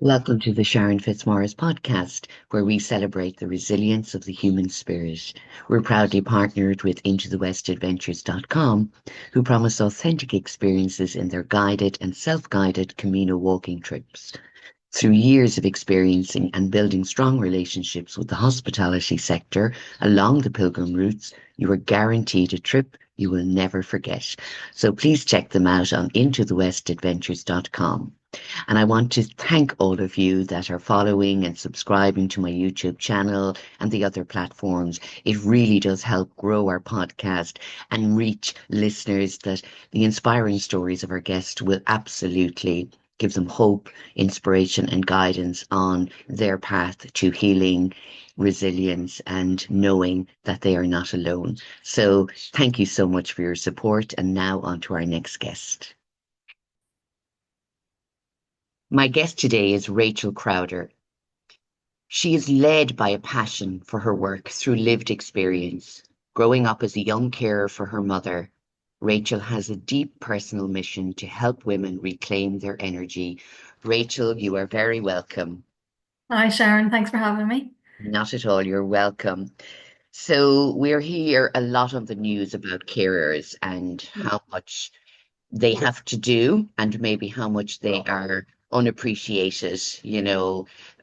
Welcome to the Sharon Fitzmaurice Podcast, where we celebrate the resilience of the human spirit. We're proudly partnered with IntoTheWestAdventures.com, who promise authentic experiences in their guided and self-guided Camino walking trips. Through years of experiencing and building strong relationships with the hospitality sector along the pilgrim routes, you are guaranteed a trip you will never forget. So please check them out on IntoTheWestAdventures.com. And I want to thank all of you that are following and subscribing to my YouTube channel and the other platforms. It really does help grow our podcast and reach listeners that the inspiring stories of our guests will absolutely give them hope, inspiration, and guidance on their path to healing, resilience, and knowing that they are not alone. So, thank you so much for your support. And now, on to our next guest. My guest today is Rachel Crowder. She is led by a passion for her work through lived experience. Growing up as a young carer for her mother, Rachel has a deep personal mission to help women reclaim their energy. Rachel, you are very welcome. Hi, Sharon. Thanks for having me. Not at all, you're welcome. So, we're here a lot on the news about carers and how much they have to do and maybe how much they are unappreciated,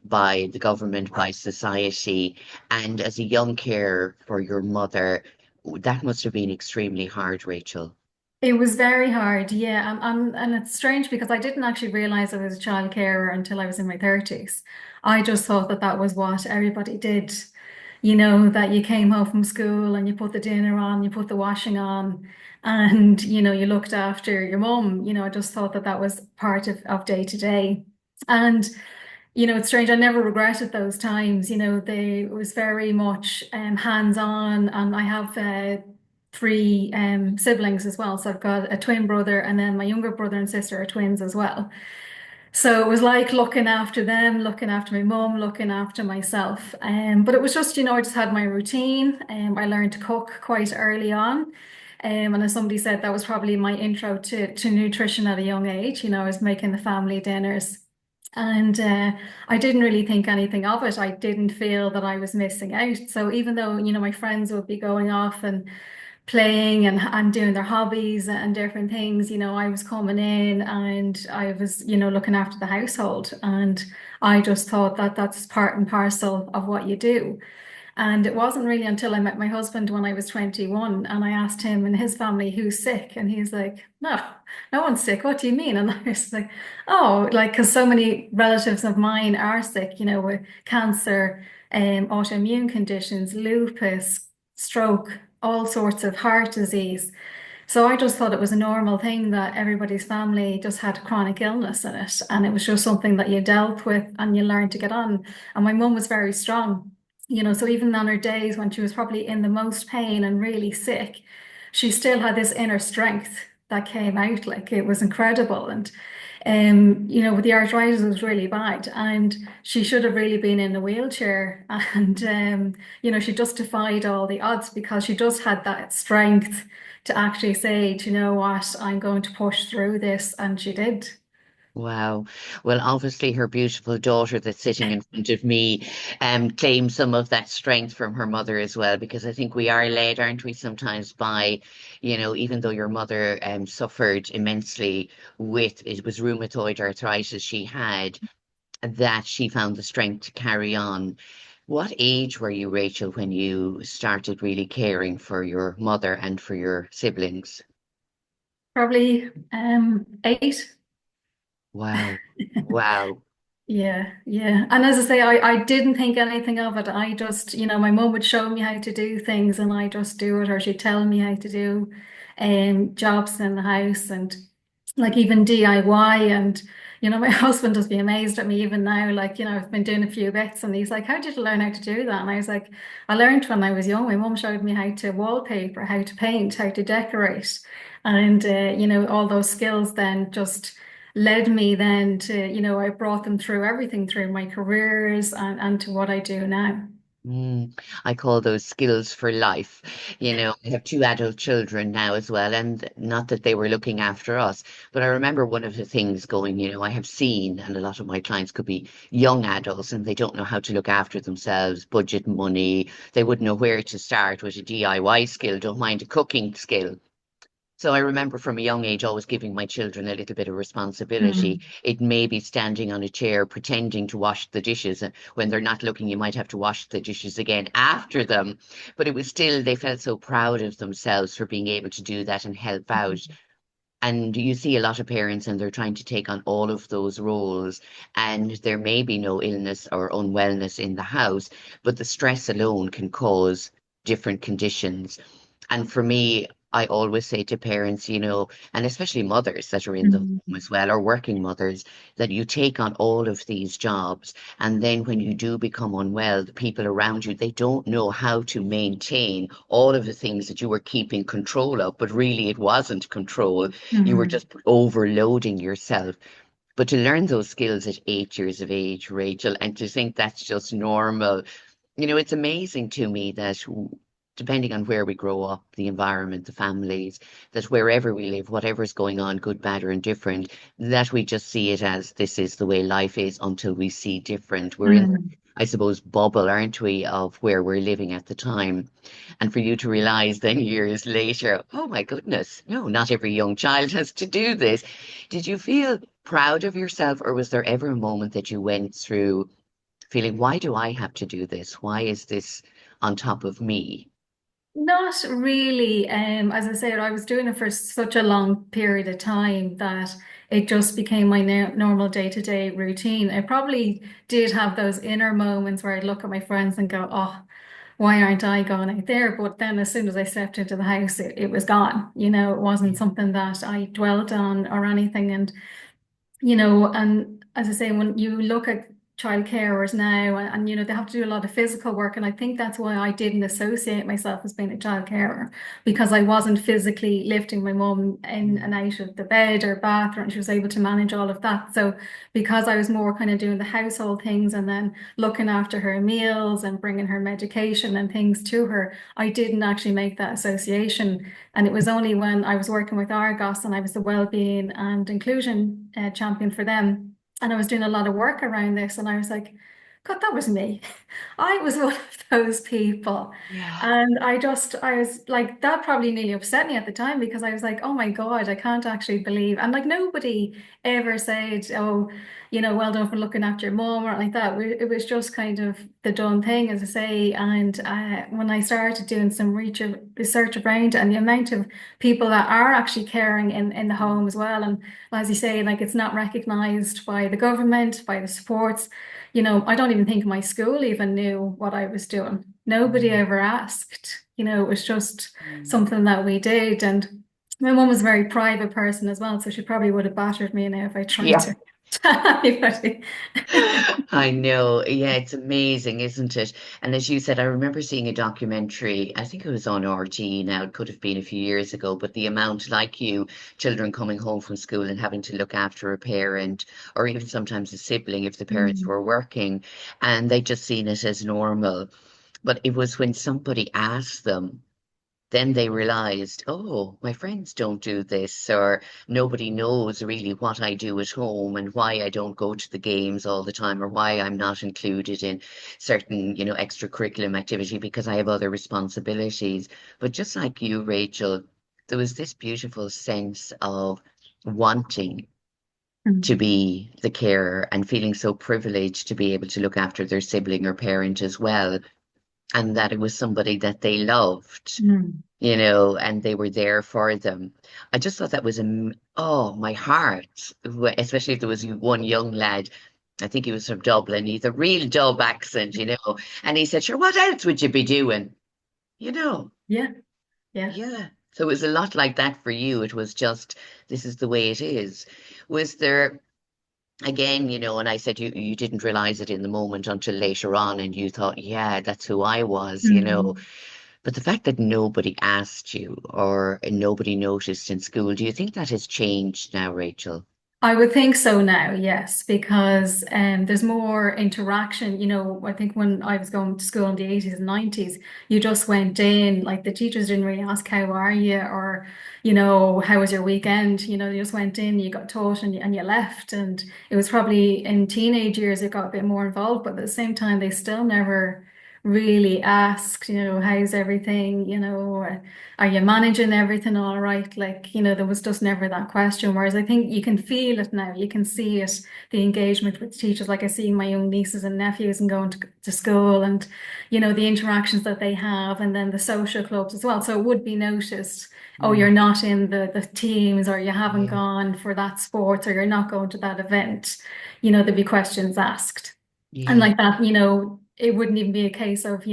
by the government, by society. And as a young carer for your mother, that must have been extremely hard, Rachel. It was very hard, yeah. And it's strange because I didn't actually realize I was a child carer until I was in my 30s. I just thought that that was what everybody did, that you came home from school and you put the dinner on, you put the washing on, and, you looked after your mum. I just thought that that was part of day to day. And it's strange. I never regretted those times. They it was very much hands-on, and I have three siblings as well. So I've got a twin brother, and then my younger brother and sister are twins as well. So it was like looking after them, looking after my mum, looking after myself. But it was just, I just had my routine. I learned to cook quite early on. And as somebody said, that was probably my intro to nutrition at a young age. I was making the family dinners. And I didn't really think anything of it. I didn't feel that I was missing out. So even though, my friends would be going off and playing and doing their hobbies and different things, I was coming in and I was, looking after the household. And I just thought that that's part and parcel of what you do. And it wasn't really until I met my husband when I was 21 and I asked him and his family who's sick. And he's like, no, no one's sick. What do you mean? And I was like, oh, like, because so many relatives of mine are sick, with cancer, autoimmune conditions, lupus, stroke, all sorts of heart disease. So I just thought it was a normal thing that everybody's family just had chronic illness in it. And it was just something that you dealt with and you learned to get on. And my mum was very strong, so even on her days when she was probably in the most pain and really sick, she still had this inner strength that came out. Like it was incredible. And with the arthritis, it was really bad. And she should have really been in a wheelchair. And she just defied all the odds because she just had that strength to actually say, "Do you know what, I'm going to push through this." And she did. Wow. Well, obviously, her beautiful daughter that's sitting in front of me claims some of that strength from her mother as well, because I think we are led, aren't we, sometimes by, even though your mother suffered immensely with it was rheumatoid arthritis she had, that she found the strength to carry on. What age were you, Rachel, when you started really caring for your mother and for your siblings? Probably 8. Wow. Wow. Yeah, yeah. And as I say, I didn't think anything of it. I just, my mum would show me how to do things and I just do it, or she'd tell me how to do jobs in the house and like even DIY. And, my husband does be amazed at me even now. Like, I've been doing a few bits and he's like, how did you learn how to do that? And I was like, I learned when I was young. My mum showed me how to wallpaper, how to paint, how to decorate. And, all those skills then just led me then to, I brought them through everything through my careers and to what I do now. I call those skills for life. I have two adult children now as well, and not that they were looking after us, but I remember one of the things going, I have seen, and a lot of my clients could be young adults and they don't know how to look after themselves, budget money. They wouldn't know where to start with a DIY skill, don't mind a cooking skill. So I remember from a young age always giving my children a little bit of responsibility. Mm. It may be standing on a chair pretending to wash the dishes. And when they're not looking, you might have to wash the dishes again after them. But it was still, they felt so proud of themselves for being able to do that and help out. And you see a lot of parents and they're trying to take on all of those roles, and there may be no illness or unwellness in the house, but the stress alone can cause different conditions. And for me, I always say to parents, and especially mothers that are in the Mm. home as well, or working mothers, that you take on all of these jobs. And then when you do become unwell, the people around you, they don't know how to maintain all of the things that you were keeping control of, but really it wasn't control. You were Mm. just overloading yourself. But to learn those skills at 8 years of age, Rachel, and to think that's just normal, it's amazing to me that depending on where we grow up, the environment, the families, that wherever we live, whatever's going on, good, bad, or indifferent, that we just see it as this is the way life is until we see different. We're in, Mm. I suppose, bubble, aren't we, of where we're living at the time. And for you to realize then years later, oh my goodness, no, not every young child has to do this. Did you feel proud of yourself, or was there ever a moment that you went through feeling, why do I have to do this? Why is this on top of me? Not really. As I said, I was doing it for such a long period of time that it just became my normal day-to-day routine. I probably did have those inner moments where I'd look at my friends and go, "Oh, why aren't I going out there?" But then as soon as I stepped into the house, it was gone. It wasn't something that I dwelt on or anything. And as I say, when you look at child carers now, and they have to do a lot of physical work, and I think that's why I didn't associate myself as being a child carer because I wasn't physically lifting my mum in and out of the bed or bathroom. She was able to manage all of that. So because I was more kind of doing the household things and then looking after her meals and bringing her medication and things to her, I didn't actually make that association. And it was only when I was working with Argos and I was the wellbeing and inclusion champion for them. And I was doing a lot of work around this. And I was like, God, that was me. I was one of those people. Yeah. And I was like, that probably nearly upset me at the time because I was like, oh my God, I can't actually believe. And like nobody ever said, oh, well done for looking after your mom or like that. It was just kind of the done thing, as I say. And when I started doing some research around and the amount of people that are actually caring in the home as well. And as you say, like it's not recognized by the government, by the supports. I don't even think my school even knew what I was doing. Nobody Mm, ever asked. It was just mm. something that we did. And my mum was a very private person as well, so she probably would have battered me now if I tried Yeah. to tell anybody. I know. Yeah, it's amazing, isn't it? And as you said, I remember seeing a documentary, I think it was on RT now, it could have been a few years ago, but the amount, like you, children coming home from school and having to look after a parent, or even sometimes a sibling if the parents Mm. were working, and they just seen it as normal. But it was when somebody asked them, then they realized, oh, my friends don't do this, or nobody knows really what I do at home and why I don't go to the games all the time, or why I'm not included in certain, extracurriculum activity because I have other responsibilities. But just like you, Rachel, there was this beautiful sense of wanting to Mm. be the carer and feeling so privileged to be able to look after their sibling or parent as well, and that it was somebody that they loved, Mm. and they were there for them. I just thought that was, oh, my heart, especially if there was one young lad. I think he was from Dublin. He's a real Dub accent, and he said, sure, what else would you be doing? You know, Yeah, yeah. yeah. So it was a lot like that for you. It was just, this is the way it is. Was there, again, and I said you didn't realize it in the moment until later on, and you thought, yeah, that's who I was. Mm. But the fact that nobody asked you or nobody noticed in school, do you think that has changed now, Rachel? I would think so now, yes, because there's more interaction. I think when I was going to school in the 80s and 90s, you just went in, like the teachers didn't really ask, how are you? Or, how was your weekend? You just went in, you got taught and you left. And it was probably in teenage years it got a bit more involved, but at the same time, they still never really asked, how's everything? Are you managing everything all right? Like, there was just never that question. Whereas I think you can feel it now, you can see it, the engagement with teachers. Like I see my own nieces and nephews and going to school and, the interactions that they have, and then the social clubs as well. So it would be noticed, oh, Mm, you're not in the teams, or you haven't yeah, gone for that sport, or you're not going to that event. There'd be questions asked. And yeah, like that, it wouldn't even be a case of,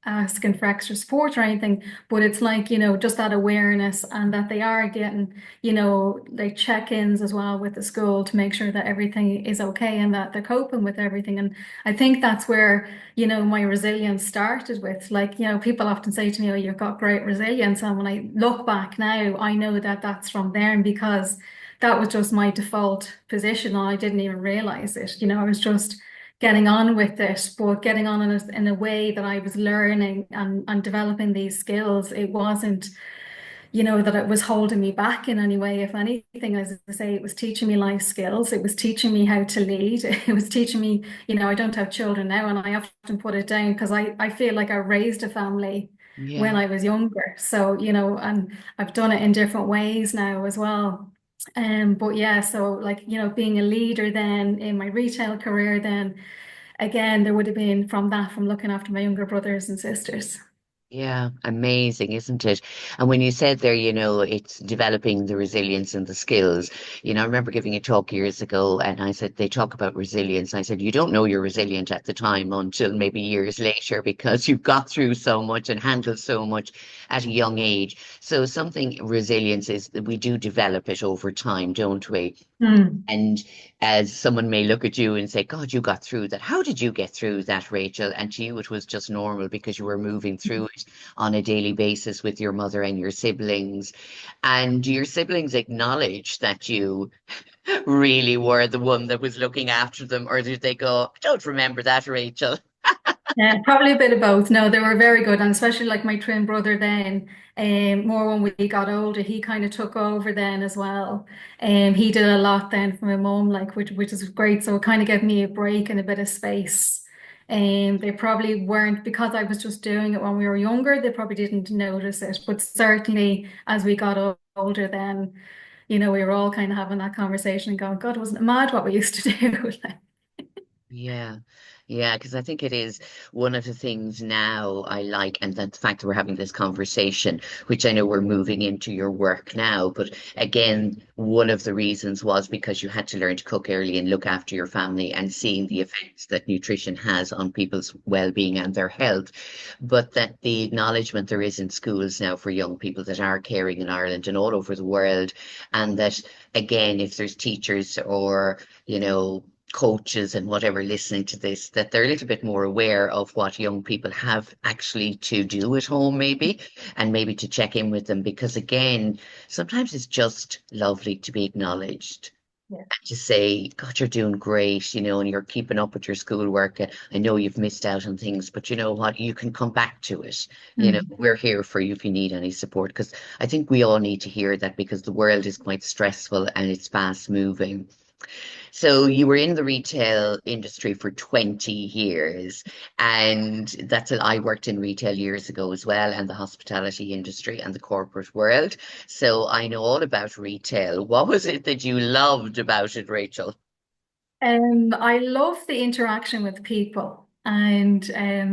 asking for extra support or anything, but it's like, just that awareness, and that they are getting, like check-ins as well with the school to make sure that everything is okay and that they're coping with everything. And I think that's where, my resilience started with, like, people often say to me, oh, you've got great resilience. And when I look back now, I know that that's from them, because that was just my default position. And I didn't even realize it. I was just getting on with it, but getting on in a way that I was learning and developing these skills. It wasn't, that it was holding me back in any way. If anything, as I say, it was teaching me life skills. It was teaching me how to lead. It was teaching me, I don't have children now, and I often put it down because I feel like I raised a family when yeah. I was younger. So, and I've done it in different ways now as well. But yeah, so like, being a leader then in my retail career, then again, there would have been from looking after my younger brothers and sisters. Yeah, amazing, isn't it? And when you said there, it's developing the resilience and the skills. I remember giving a talk years ago and I said, they talk about resilience. I said, you don't know you're resilient at the time until maybe years later because you've got through so much and handled so much at a young age. So something resilience is that we do develop it over time, don't we? Hmm. And as someone may look at you and say, God, you got through that. How did you get through that, Rachel? And to you, it was just normal because you were moving through it on a daily basis with your mother and your siblings. And your siblings acknowledge that you really were the one that was looking after them, or did they go, I don't remember that, Rachel? Yeah, probably a bit of both. No, they were very good, and especially like my twin brother then, more when we got older, he kind of took over then as well. He did a lot then for my mum, like which is great. So it kind of gave me a break and a bit of space. They probably weren't, because I was just doing it when we were younger, they probably didn't notice it. But certainly as we got older then, we were all kind of having that conversation and going, God, wasn't it mad what we used to do? Yeah, yeah, because I think it is one of the things now I like, and the fact that we're having this conversation, which I know we're moving into your work now. But again, one of the reasons was because you had to learn to cook early and look after your family and seeing the effects that nutrition has on people's well-being and their health. But that the acknowledgement there is in schools now for young people that are caring in Ireland and all over the world, and that again, if there's teachers or coaches and whatever listening to this, that they're a little bit more aware of what young people have actually to do at home, maybe, and maybe to check in with them. Because again, sometimes it's just lovely to be acknowledged Yeah. and to say, God, you're doing great, and you're keeping up with your schoolwork. I know you've missed out on things, but you know what? You can come back to it. Mm. We're here for you if you need any support. Because I think we all need to hear that because the world is quite stressful and it's fast moving. So you were in the retail industry for 20 years, and I worked in retail years ago as well, and the hospitality industry and the corporate world. So I know all about retail. What was it that you loved about it, Rachel? I love the interaction with people, and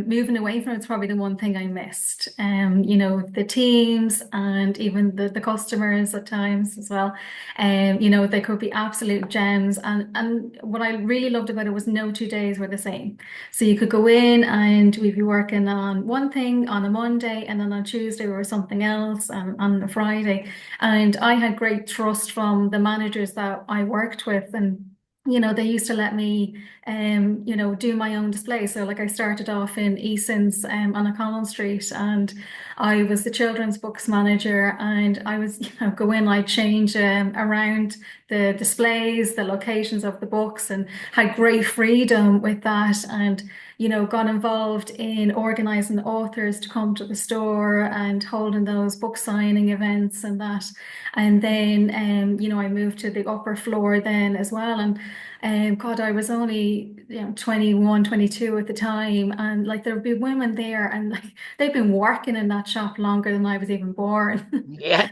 moving away from it's probably the one thing I missed. The teams and even the customers at times as well. They could be absolute gems. And what I really loved about it was no 2 days were the same. So you could go in and we'd be working on one thing on a Monday, and then on Tuesday or something else, on a Friday. And I had great trust from the managers that I worked with, and they used to let me, do my own display. So like I started off in Eason's on O'Connell Street, and I was the children's books manager, and I was, go in, I change around the displays, the locations of the books, and had great freedom with that. And got involved in organizing authors to come to the store and holding those book signing events and that. And then, I moved to the upper floor then as well. And God, I was only, 21, 22 at the time. And like there would be women there, and like they've been working in that shop longer than I was even born. Yeah.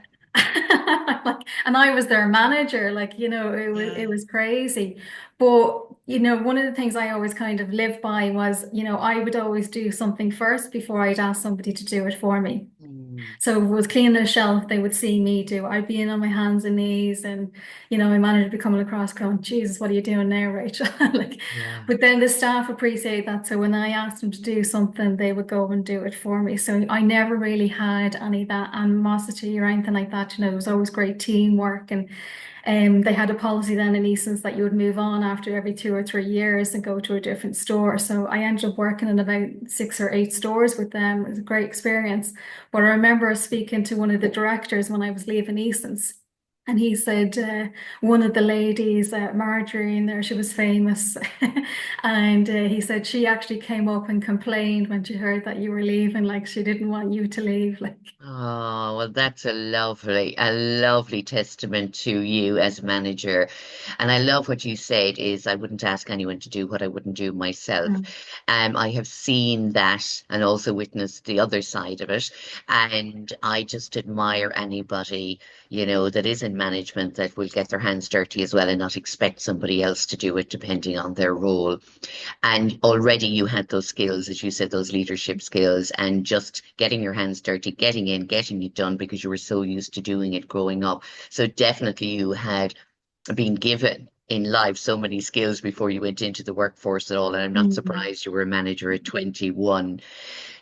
Like, and I was their manager, like, it was crazy. But, one of the things I always kind of lived by was, I would always do something first before I'd ask somebody to do it for me. Mm. So if it was cleaning a shelf, they would see me do. I'd be in on my hands and knees, and my manager would be coming across, going, "Jesus, what are you doing now, Rachel?" Like, Yeah. but then the staff appreciate that. So when I asked them to do something, they would go and do it for me. So I never really had any of that animosity or anything like that. There was always great teamwork, and they had a policy then in Eason's that you would move on after every 2 or 3 years and go to a different store. So I ended up working in about 6 or 8 stores with them. It was a great experience. But I remember speaking to one of the directors when I was leaving Eason's. And he said, one of the ladies, Marjorie, in there, she was famous. And he said she actually came up and complained when she heard that you were leaving, like she didn't want you to leave. Like, Oh, well, that's a lovely testament to you as a manager. And I love what you said is I wouldn't ask anyone to do what I wouldn't do myself. mm, I have seen that and also witnessed the other side of it. And I just admire anybody, that is in management that will get their hands dirty as well and not expect somebody else to do it depending on their role. And already you had those skills, as you said, those leadership skills, and just getting your hands dirty, getting in, getting it done because you were so used to doing it growing up. So definitely you had been given in life so many skills before you went into the workforce at all. And I'm not mm. surprised you were a manager at 21.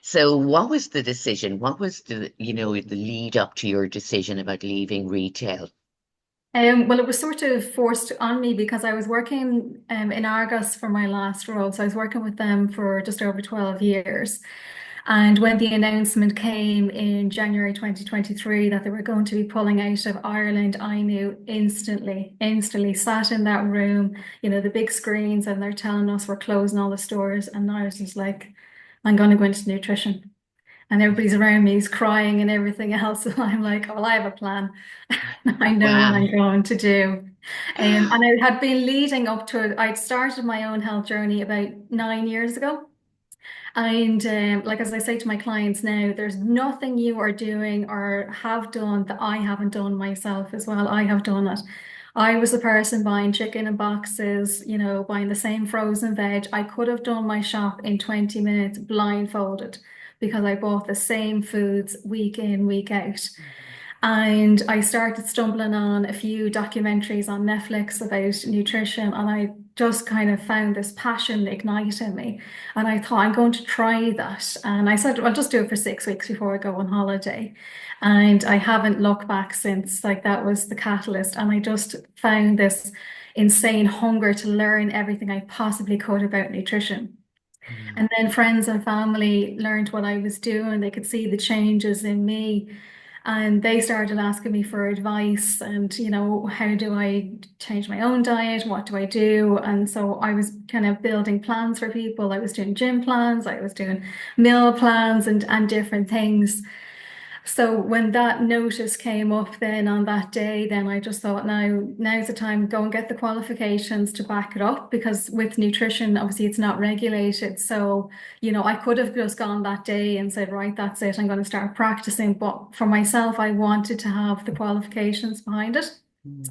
So what was the decision? What was the lead up to your decision about leaving retail? Well, it was sort of forced on me because I was working in Argos for my last role. So I was working with them for just over 12 years. And when the announcement came in January 2023 that they were going to be pulling out of Ireland, I knew instantly, sat in that room, the big screens, and they're telling us we're closing all the stores. And I was just like, I'm going to go into nutrition. And everybody's around me is crying and everything else. And I'm like, well, I have a plan. I know what I'm Wow. going to do. And I had been leading up to it. I'd started my own health journey about 9 years ago. And like as I say to my clients now, there's nothing you are doing or have done that I haven't done myself as well. I have done it. I was the person buying chicken in boxes, buying the same frozen veg. I could have done my shop in 20 minutes blindfolded because I bought the same foods week in, week out. And I started stumbling on a few documentaries on Netflix about nutrition, and I just kind of found this passion ignite in me. And I thought, I'm going to try that. And I said, I'll just do it for 6 weeks before I go on holiday. And I haven't looked back since, like, that was the catalyst. And I just found this insane hunger to learn everything I possibly could about nutrition. Mm. And then friends and family learned what I was doing. They could see the changes in me. And they started asking me for advice and, how do I change my own diet? What do I do? And so I was kind of building plans for people. I was doing gym plans, I was doing meal plans and different things. So when that notice came up then on that day, then I just thought now's the time, go and get the qualifications to back it up because with nutrition, obviously it's not regulated. So, I could have just gone that day and said, right, that's it, I'm going to start practicing. But for myself, I wanted to have the qualifications behind it. Mm.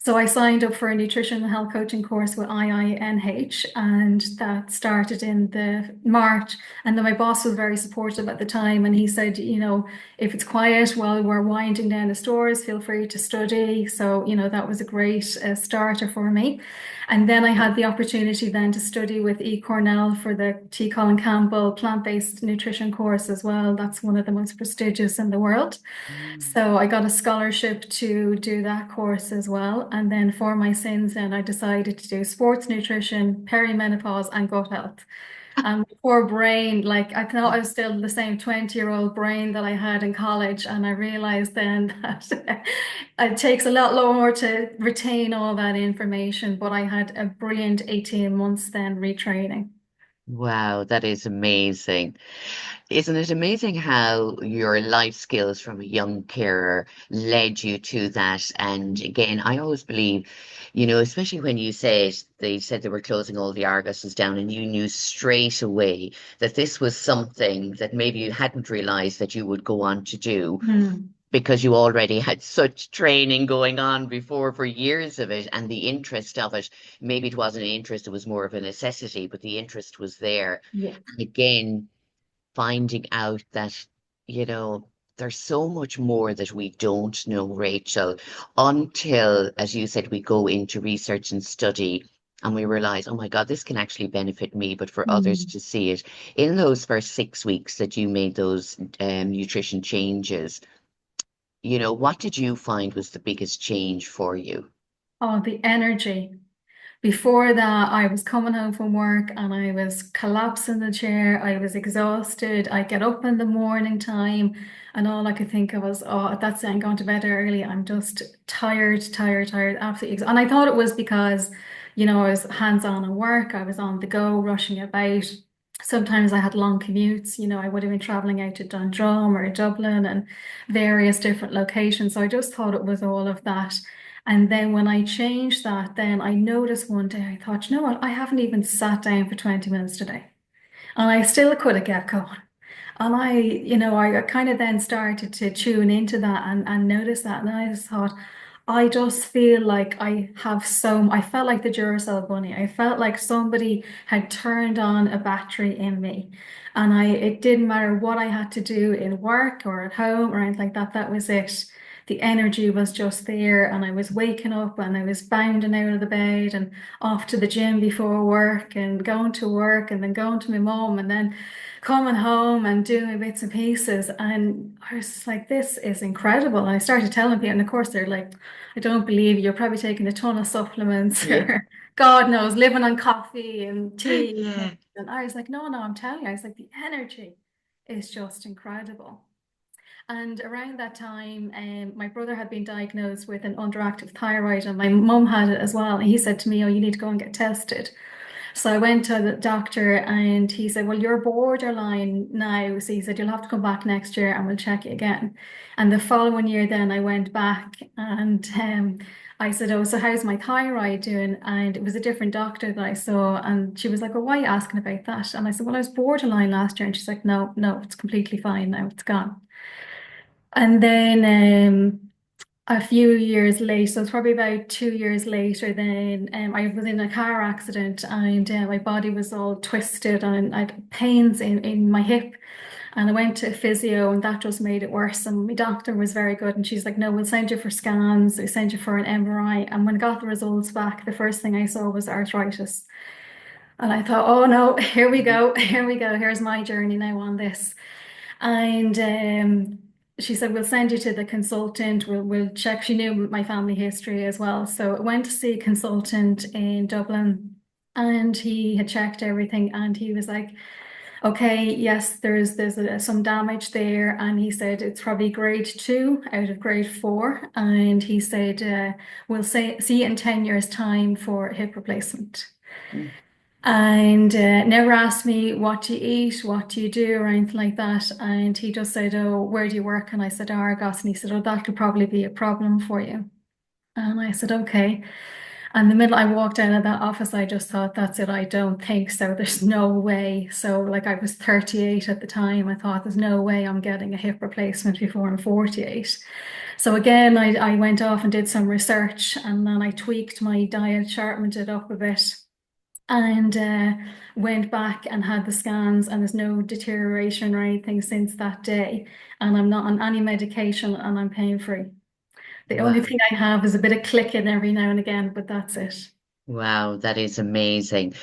So I signed up for a nutrition and health coaching course with IINH, and that started in the March. And then my boss was very supportive at the time, and he said, if it's quiet while we're winding down the stores, feel free to study. So, that was a great starter for me. And then I had the opportunity then to study with E. Cornell for the T. Colin Campbell plant-based nutrition course as well. That's one of the most prestigious in the world. Mm. So I got a scholarship to do that course as well. And then for my sins, then I decided to do sports nutrition, perimenopause, and gut health. And my poor brain, like I thought I was still the same 20-year-old brain that I had in college. And I realized then that it takes a lot longer to retain all that information. But I had a brilliant 18 months then retraining. Wow, that is amazing. Isn't it amazing how your life skills from a young carer led you to that? And again, I always believe, especially when you said they said they were closing all the Argos's down, and you knew straight away that this was something that maybe you hadn't realized that you would go on to do Hmm. because you already had such training going on before for years of it, and the interest of it. Maybe it wasn't an interest, it was more of a necessity, but the interest was there. Yeah. And again, finding out that, you know, there's so much more that we don't know, Rachel, until, as you said, we go into research and study and we realize, oh my God, this can actually benefit me, but for others Hmm. to see it. In those first 6 weeks that you made those nutrition changes, what did you find was the biggest change for you? Oh, the energy. Before that, I was coming home from work and I was collapsing in the chair. I was exhausted. I get up in the morning time and all I could think of was, oh, that's it. I'm going to bed early. I'm just tired, tired, tired, absolutely. And I thought it was because, I was hands-on at work. I was on the go, rushing about. Sometimes I had long commutes. I would have been traveling out to Dundrum or Dublin and various different locations. So I just thought it was all of that. And then when I changed that, then I noticed one day, I thought, you know what? I haven't even sat down for 20 minutes today. And I still could have kept going. And I kind of then started to tune into that and notice that. And I just thought, I just feel like I felt like the Duracell bunny. I felt like somebody had turned on a battery in me. And it didn't matter what I had to do in work or at home or anything like that. That was it. The energy was just there. And I was waking up and I was bounding out of the bed and off to the gym before work and going to work and then going to my mom and then coming home and doing bits and pieces. And I was just like, this is incredible. And I started telling people, and of course, they're like, I don't believe you. You're probably taking a ton of supplements Yeah. or God knows, living on coffee and tea. Yeah. And I was like, no, no, I'm telling you. I was like, the energy is just incredible. And around that time, my brother had been diagnosed with an underactive thyroid, and my mum had it as well. And he said to me, oh, you need to go and get tested. So I went to the doctor and he said, well, you're borderline now. So he said, you'll have to come back next year and we'll check you again. And the following year, then I went back and I said, oh, so how's my thyroid doing? And it was a different doctor that I saw. And she was like, well, why are you asking about that? And I said, well, I was borderline last year. And she's like, no, no, it's completely fine now. It's gone. And then a few years later, so it's probably about 2 years later, then I was in a car accident and my body was all twisted and I had pains in my hip. And I went to physio and that just made it worse. And my doctor was very good. And she's like, no, we'll send you for scans. We'll send you for an MRI. And when I got the results back, the first thing I saw was arthritis. And I thought, oh no, here we go. Here we go. Here's my journey now on this. And she said, we'll send you to the consultant. We'll check. She knew my family history as well. So I went to see a consultant in Dublin and he had checked everything and he was like, okay, yes, some damage there. And he said it's probably grade 2 out of grade 4. And he said, we'll see you in 10 years' time for hip replacement. Mm. And never asked me what do you eat, what do you do, or anything like that. And he just said, oh, where do you work? And I said, Argos. And he said, oh, that could probably be a problem for you. And I said, okay. And the minute I walked out of that office, I just thought, that's it. I don't think so. There's no way. So, like, I was 38 at the time. I thought, there's no way I'm getting a hip replacement before I'm 48. So, again, I went off and did some research and then I tweaked my diet, sharpened it up a bit and went back and had the scans and there's no deterioration or anything since that day. And I'm not on any medication and I'm pain free. The only Wow. thing I have is a bit of clicking every now and again, but that's it. Wow, that is amazing.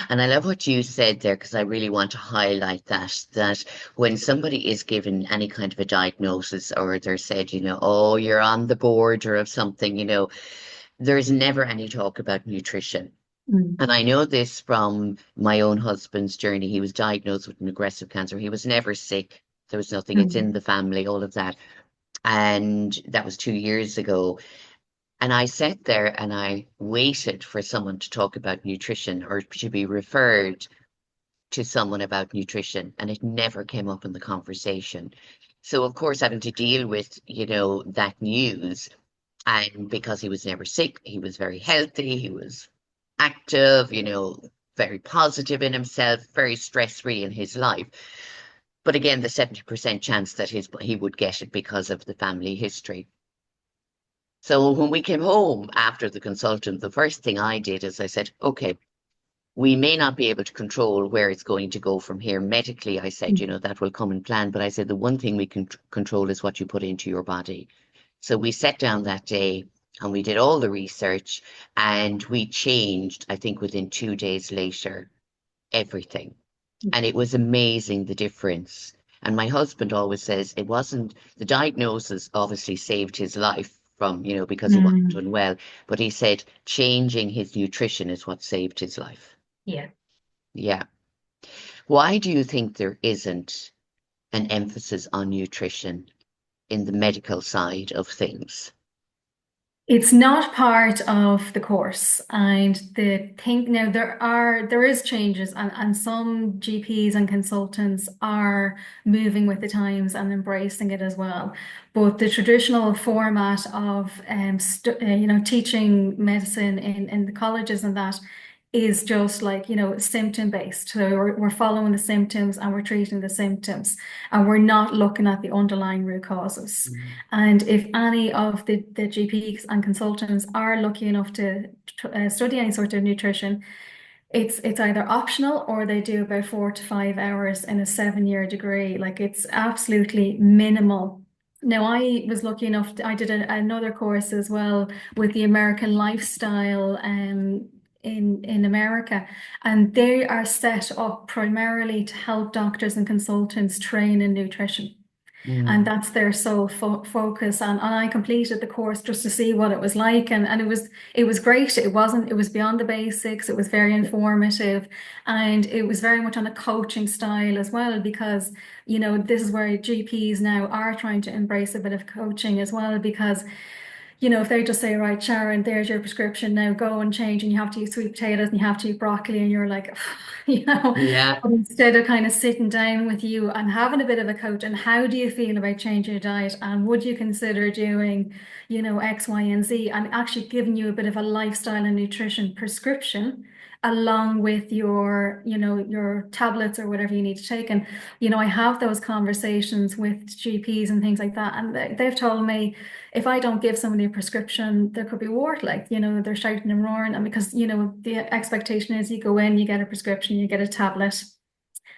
And I love what you said there because I really want to highlight that when somebody is given any kind of a diagnosis or they're said, oh, you're on the border of something, there's never any talk about nutrition. Mm. And I know this from my own husband's journey. He was diagnosed with an aggressive cancer. He was never sick. There was nothing. It's Mm. in the family, all of that. And that was 2 years ago. And I sat there and I waited for someone to talk about nutrition or to be referred to someone about nutrition. And it never came up in the conversation. So, of course, having to deal with, that news. And because he was never sick, he was very healthy, he was active, very positive in himself, very stress-free in his life. But again, the 70% chance that he would get it because of the family history. So when we came home after the consultant, the first thing I did is I said, okay, we may not be able to control where it's going to go from here. Medically, I said, that will come in plan. But I said, the one thing we can control is what you put into your body. So we sat down that day and we did all the research and we changed, I think within 2 days later, everything. And it was amazing the difference. And my husband always says it wasn't the diagnosis obviously saved his life from, because he wasn't Mm. doing well. But he said changing his nutrition is what saved his life. Yeah. Yeah. Why do you think there isn't an emphasis on nutrition in the medical side of things? It's not part of the course. And the thing now there is changes and some GPs and consultants are moving with the times and embracing it as well. But the traditional format of teaching medicine in the colleges and that is just like, symptom based. So we're following the symptoms and we're treating the symptoms and we're not looking at the underlying root causes. Mm. And if any of the GPs and consultants are lucky enough to study any sort of nutrition, it's either optional or they do about 4 to 5 hours in a 7 year degree. Like it's absolutely minimal. Now, I was lucky enough, I did another course as well with the American Lifestyle in America, and they are set up primarily to help doctors and consultants train in nutrition. And Mm. that's their sole focus. And I completed the course just to see what it was like. And it was great. It was beyond the basics. It was very informative. And it was very much on a coaching style as well, because, this is where GPs now are trying to embrace a bit of coaching as well, because if they just say, right, Sharon, there's your prescription, now go and change, and you have to eat sweet potatoes and you have to eat broccoli, and you're like, Yeah. but instead of kind of sitting down with you and having a bit of a coach, and how do you feel about changing your diet? And would you consider doing, X, Y, and Z, and actually giving you a bit of a lifestyle and nutrition prescription along with your tablets or whatever you need to take. And, I have those conversations with GPs and things like that. And they've told me, if I don't give somebody a prescription, there could be war. Like, they're shouting and roaring. And because, the expectation is you go in, you get a prescription, you get a tablet,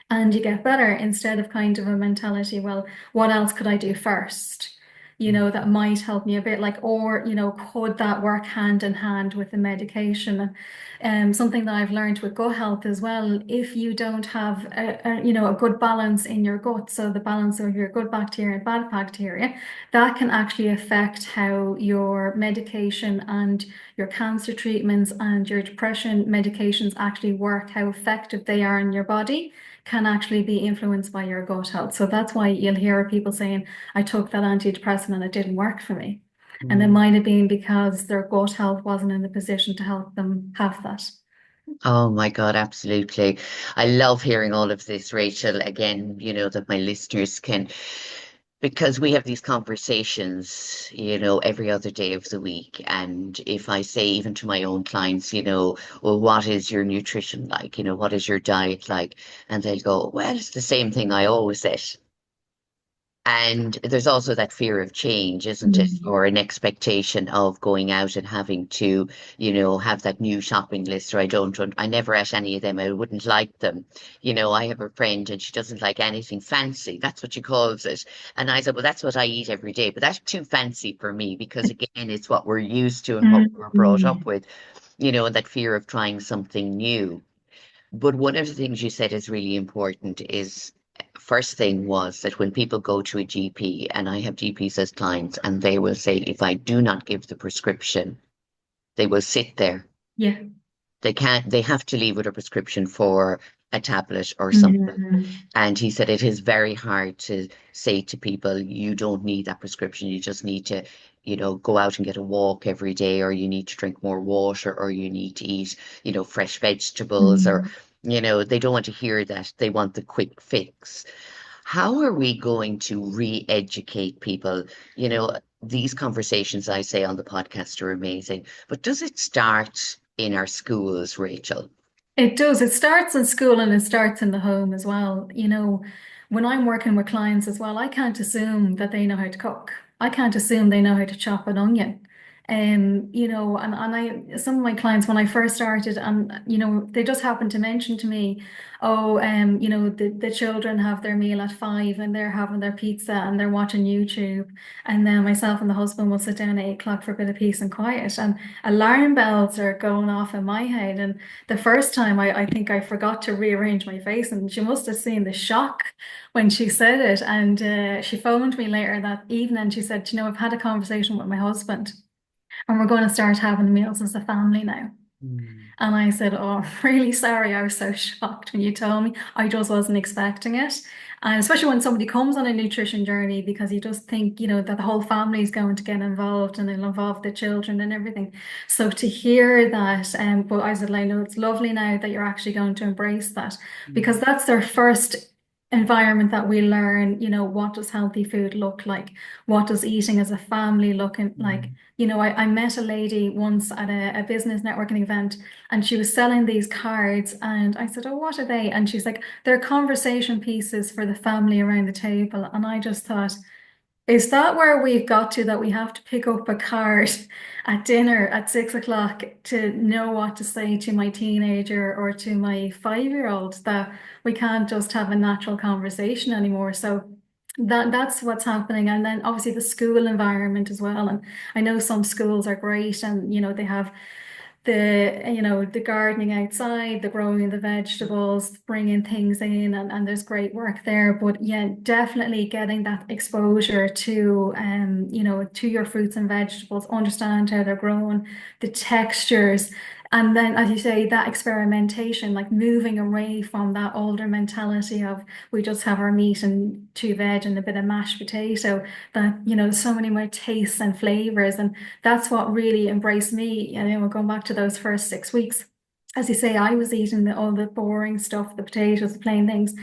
and you get better, instead of kind of a mentality, well, what else could I do first? That might help me a bit, like, or, could that work hand in hand with the medication? Something that I've learned with gut health as well, if you don't have a good balance in your gut, so the balance of your good bacteria and bad bacteria, that can actually affect how your medication and your cancer treatments and your depression medications actually work, how effective they are in your body can actually be influenced by your gut health. So that's why you'll hear people saying, I took that antidepressant and it didn't work for me. And it Mm. might have been because their gut health wasn't in the position to help them have that. Oh my God, absolutely. I love hearing all of this, Rachel. Again, that my listeners can, because we have these conversations, every other day of the week. And if I say, even to my own clients, well, what is your nutrition like? What is your diet like? And they'll go, well, it's the same thing I always eat. And there's also that fear of change, isn't it? Mm. Or an expectation of going out and having to, have that new shopping list, or I never ate any of them. I wouldn't like them. I have a friend and she doesn't like anything fancy. That's what she calls it. And I said, well, that's what I eat every day, but that's too fancy for me because again, it's what we're used to and what we're brought up Mm. with, and that fear of trying something new. But one of the things you said is really important is first thing was that when people go to a GP, and I have GPs as clients, and they will say, if I do not give the prescription, they will sit there. Yeah. They have to leave with a prescription for a tablet or something. Mhm. And he said it is very hard to say to people, you don't need that prescription. You just need to, go out and get a walk every day, or you need to drink more water, or you need to eat, fresh vegetables, or, Mhm. they don't want to hear that. They want the quick fix. How are we going to re-educate people? These conversations I say on the podcast are amazing, but does it start in our schools, Rachel? It does. It starts in school and it starts in the home as well. When I'm working with clients as well, I can't assume that they know how to cook. I can't assume they know how to chop an onion. Some of my clients when I first started, and they just happened to mention to me, oh, the children have their meal at 5 and they're having their pizza and they're watching YouTube. And then myself and the husband will sit down at 8 o'clock for a bit of peace and quiet. And alarm bells are going off in my head. And the first time I think I forgot to rearrange my face, and she must have seen the shock when she said it. And she phoned me later that evening. She said, I've had a conversation with my husband and we're going to start having meals as a family now. Mm, And I said, oh, I'm really sorry. I was so shocked when you told me. I just wasn't expecting it. And especially when somebody comes on a nutrition journey, because you just think, that the whole family is going to get involved and it'll involve the children and everything. So to hear that, but I said, I know it's lovely now that you're actually going to embrace that, because mm, that's their first environment that we learn, what does healthy food look like? What does eating as a family look like? mm, I met a lady once at a business networking event and she was selling these cards and I said, oh, what are they? And she's like, they're conversation pieces for the family around the table. And I just thought, is that where we've got to that we have to pick up a card at dinner at 6 o'clock to know what to say to my teenager or to my 5-year-old, that we can't just have a natural conversation anymore? So that's what's happening. And then obviously the school environment as well. And I know some schools are great and they have the gardening outside, the growing the vegetables, bringing things in, and there's great work there. But yeah, definitely getting that exposure to to your fruits and vegetables, understand how they're grown, the textures. And then, as you say, that experimentation, like moving away from that older mentality of we just have our meat and two veg and a bit of mashed potato, that, there's so many more tastes and flavors. And that's what really embraced me. Going back to those first 6 weeks. As you say, I was eating all the boring stuff, the potatoes, the plain things.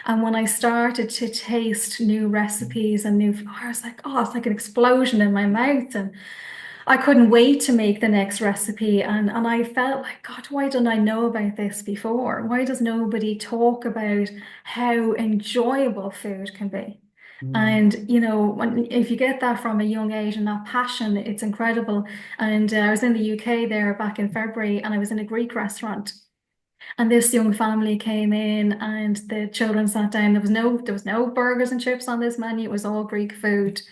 And when I started to taste new recipes and I was like, oh, it's like an explosion in my mouth. And I couldn't wait to make the next recipe. And I felt like, God, why didn't I know about this before? Why does nobody talk about how enjoyable food can be? mm, And if you get that from a young age and that passion, it's incredible. And I was in the UK there back in February, and I was in a Greek restaurant. And this young family came in, and the children sat down. There was no burgers and chips on this menu. It was all Greek food.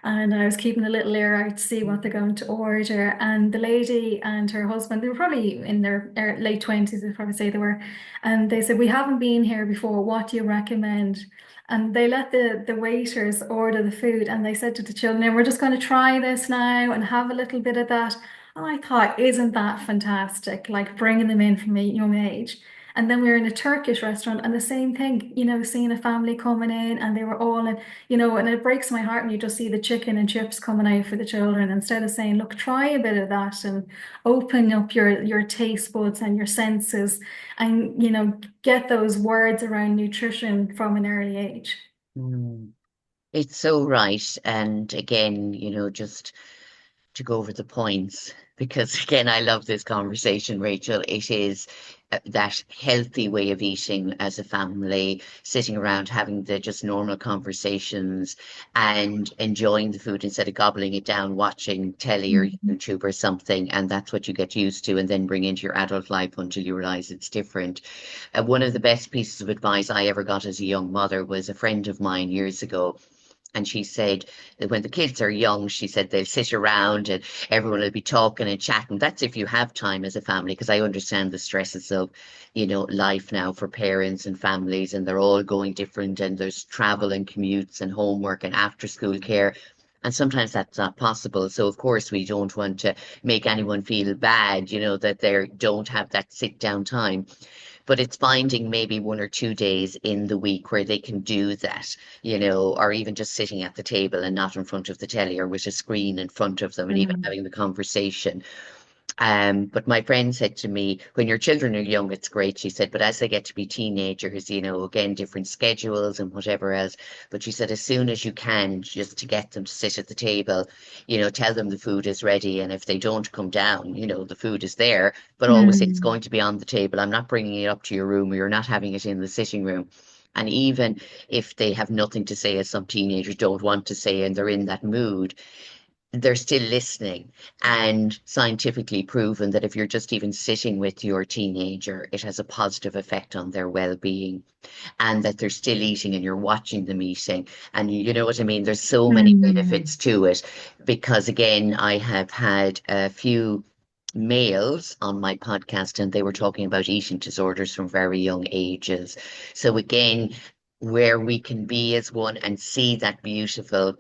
And I was keeping a little ear out to see what they're going to order. And the lady and her husband, they were probably in their late 20s, I'd probably say they were. And they said, we haven't been here before. What do you recommend? And they let the waiters order the food. And they said to the children, "Now we're just going to try this now and have a little bit of that." And I thought, isn't that fantastic? Like bringing them in from a young age. And then we were in a Turkish restaurant and the same thing, seeing a family coming in and they were all in, and it breaks my heart when you just see the chicken and chips coming out for the children instead of saying, look, try a bit of that and open up your taste buds and your senses and, get those words around nutrition from an early age. mm. It's so right. And again, just to go over the points, because again, I love this conversation, Rachel. It is that healthy way of eating as a family, sitting around having the just normal conversations and enjoying the food instead of gobbling it down, watching telly or Mhm. YouTube or something. And that's what you get used to and then bring into your adult life until you realize it's different. One of the best pieces of advice I ever got as a young mother was a friend of mine years ago. And she said that when the kids are young, she said they'll sit around and everyone will be talking and chatting. That's if you have time as a family, because I understand the stresses of, life now for parents and families, and they're all going different, and there's travel and commutes and homework and after school care. And sometimes that's not possible. So of course we don't want to make anyone feel bad, that they don't have that sit down time. But it's finding maybe 1 or 2 days in the week where they can do that, or even just sitting at the table and not in front of the telly or with a screen in front of them and even Mm. having the conversation. But my friend said to me, when your children are young, it's great. She said, but as they get to be teenagers, again, different schedules and whatever else. But she said, as soon as you can, just to get them to sit at the table, tell them the food is ready. And if they don't come down, the food is there, but always say it's Mm. going to be on the table. I'm not bringing it up to your room, or you're not having it in the sitting room. And even if they have nothing to say, as some teenagers don't want to say, and they're in that mood, they're still listening, and scientifically proven that if you're just even sitting with your teenager, it has a positive effect on their well-being, and that they're still eating and you're watching them eating. And you know what I mean? There's so many Mm. benefits to it, because again, I have had a few males on my podcast and they were talking about eating disorders from very young ages. So again, where we can be as one and see that beautiful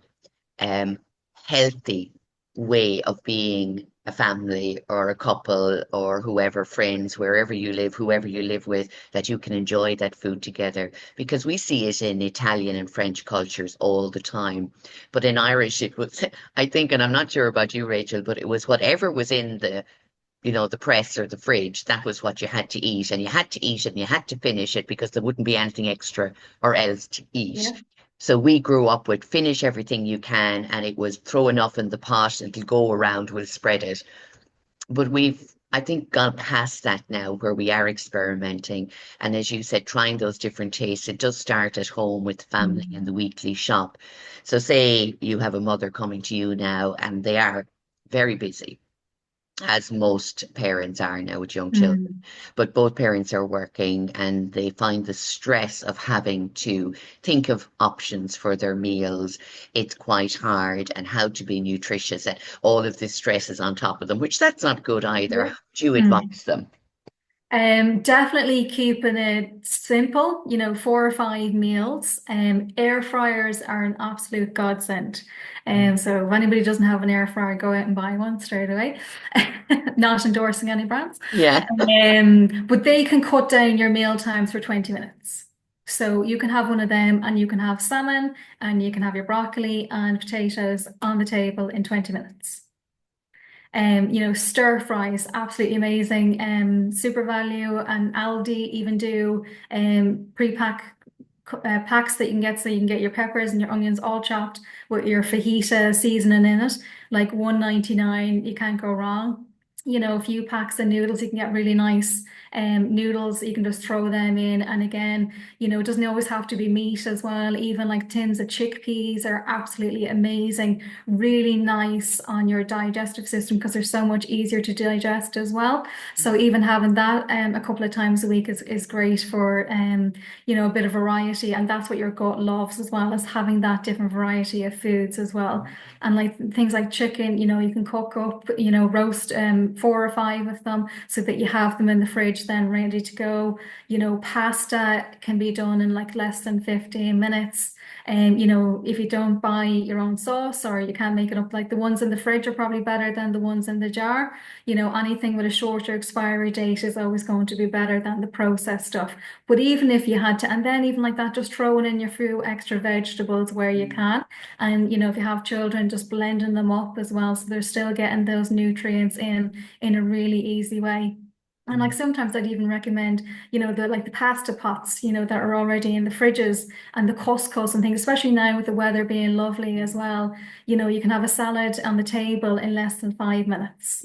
um, healthy way of being a family or a couple or whoever, friends, wherever you live, whoever you live with, that you can enjoy that food together. Because we see it in Italian and French cultures all the time. But in Irish, it was, I think, and I'm not sure about you, Rachel, but it was whatever was in the press or the fridge, that was what you had to eat. And you had to eat it and you had to finish it because there wouldn't be anything extra or else to eat. Yeah. So we grew up with finish everything you can, and it was throw enough in the pot, it'll go around, we'll spread it. But I think, gone past that now where we are experimenting. And as you said, trying those different tastes. It does start at home with the family and Mm. the weekly shop. So say you have a mother coming to you now and they are very busy, as most parents are now with young children. Mm. But both parents are working and they find the stress of having to think of options for their meals. It's quite hard, and how to be nutritious, and all of this stress is on top of them, which that's not good either. Yeah. How do you Mm. advise them? Definitely keeping it simple, 4 or 5 meals. Air fryers are an absolute godsend. Mm. So if anybody doesn't have an air fryer, go out and buy one straight away. Not endorsing any brands. Yeah. But they can cut down your meal times for 20 minutes. So you can have one of them and you can have salmon and you can have your broccoli and potatoes on the table in 20 minutes. Stir fries, absolutely amazing. Super Value and Aldi even do pre-pack packs that you can get, so you can get your peppers and your onions all chopped with your fajita seasoning in it, like 1.99. You can't go wrong. A few packs of noodles, you can get really nice noodles. You can just throw them in, and again, it doesn't always have to be meat as well. Even like tins of chickpeas are absolutely amazing, really nice on your digestive system because they're so much easier to digest as well. So even having that a couple of times a week is great for a bit of variety, and that's what your gut loves as well, as having that different variety of foods as well. And like things like chicken, you can cook up, roast 4 or 5 of them so that you have them in the fridge then ready to go. Pasta can be done in like less than 15 minutes. And if you don't buy your own sauce or you can't make it up, like the ones in the fridge are probably better than the ones in the jar. Anything with a shorter expiry date is always going to be better than the processed stuff. But even if you had to, and then even like that, just throwing in your few extra vegetables where you can. And if you have children, just blending them up as well. So they're still getting those nutrients in a really easy way. And like sometimes I'd even recommend, the pasta pots, that are already in the fridges, and the couscous and things, especially now with the weather being lovely as well. You can have a salad on the table in less than 5 minutes.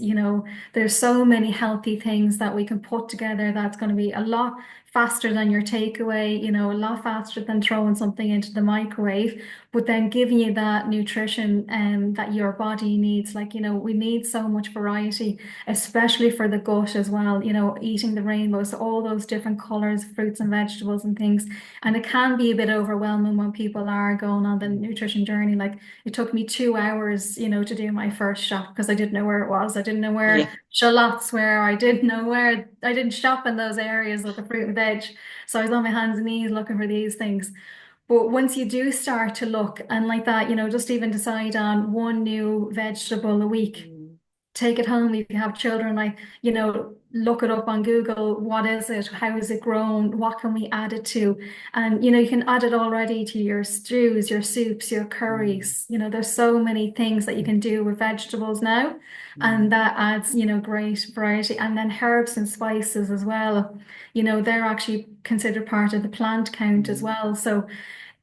There's so many healthy things that we can put together that's going to be a lot faster than your takeaway, a lot faster than throwing something into the microwave, but then giving you that nutrition that your body needs. Like, we need so much variety, especially for the gut as well, eating the rainbows, all those different colors, fruits and vegetables and things. And it can be a bit overwhelming when people are going on the nutrition journey. Like it took me 2 hours, to do my first shop because I didn't know where it was. I didn't know where Yeah. shallots were. I didn't know where, I didn't shop in those areas of the fruit and veg. So I was on my hands and knees looking for these things. But once you do start to look and like that, just even decide on one new vegetable a week, take it home if you have children, like, look it up on Google. What is it? How is it grown? What can we add it to? And, you can add it already to your stews, your soups, your curries. There's so many things that you can do with vegetables now. And that adds, great variety. And then herbs and spices as well. They're actually considered part of the plant count as well. So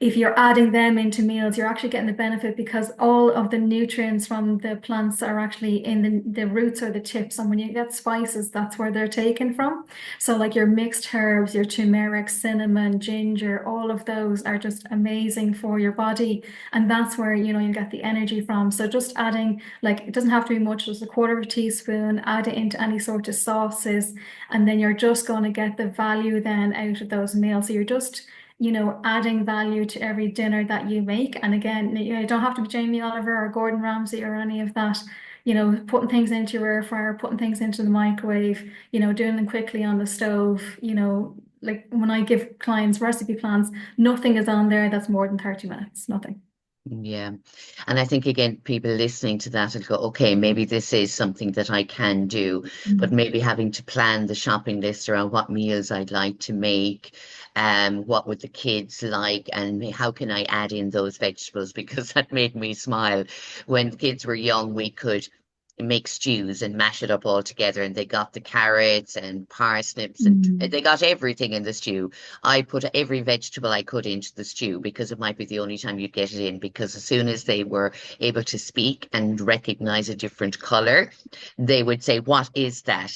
if you're adding them into meals, you're actually getting the benefit because all of the nutrients from the plants are actually in the roots or the tips. And when you get spices, that's where they're taken from. So, like your mixed herbs, your turmeric, cinnamon, ginger, all of those are just amazing for your body. And that's where, you get the energy from. So, just adding, like, it doesn't have to be much, just a quarter of a teaspoon, add it into any sort of sauces. And then you're just going to get the value then out of those meals. So, you're just adding value to every dinner that you make. And again, you don't have to be Jamie Oliver or Gordon Ramsay or any of that. Putting things into your air fryer, putting things into the microwave, doing them quickly on the stove. Like when I give clients recipe plans, nothing is on there that's more than 30 minutes, nothing. Yeah. And I think again, people listening to that will go, okay, maybe this is something that I can do, but Mm. maybe having to plan the shopping list around what meals I'd like to make, what would the kids like, and how can I add in those vegetables? Because that made me smile. When the kids were young, we could make stews and mash it up all together, and they got the carrots and parsnips and Mm. they got everything in the stew. I put every vegetable I could into the stew because it might be the only time you'd get it in. Because as soon as they were able to speak and recognize a different color, they would say, "What is that?"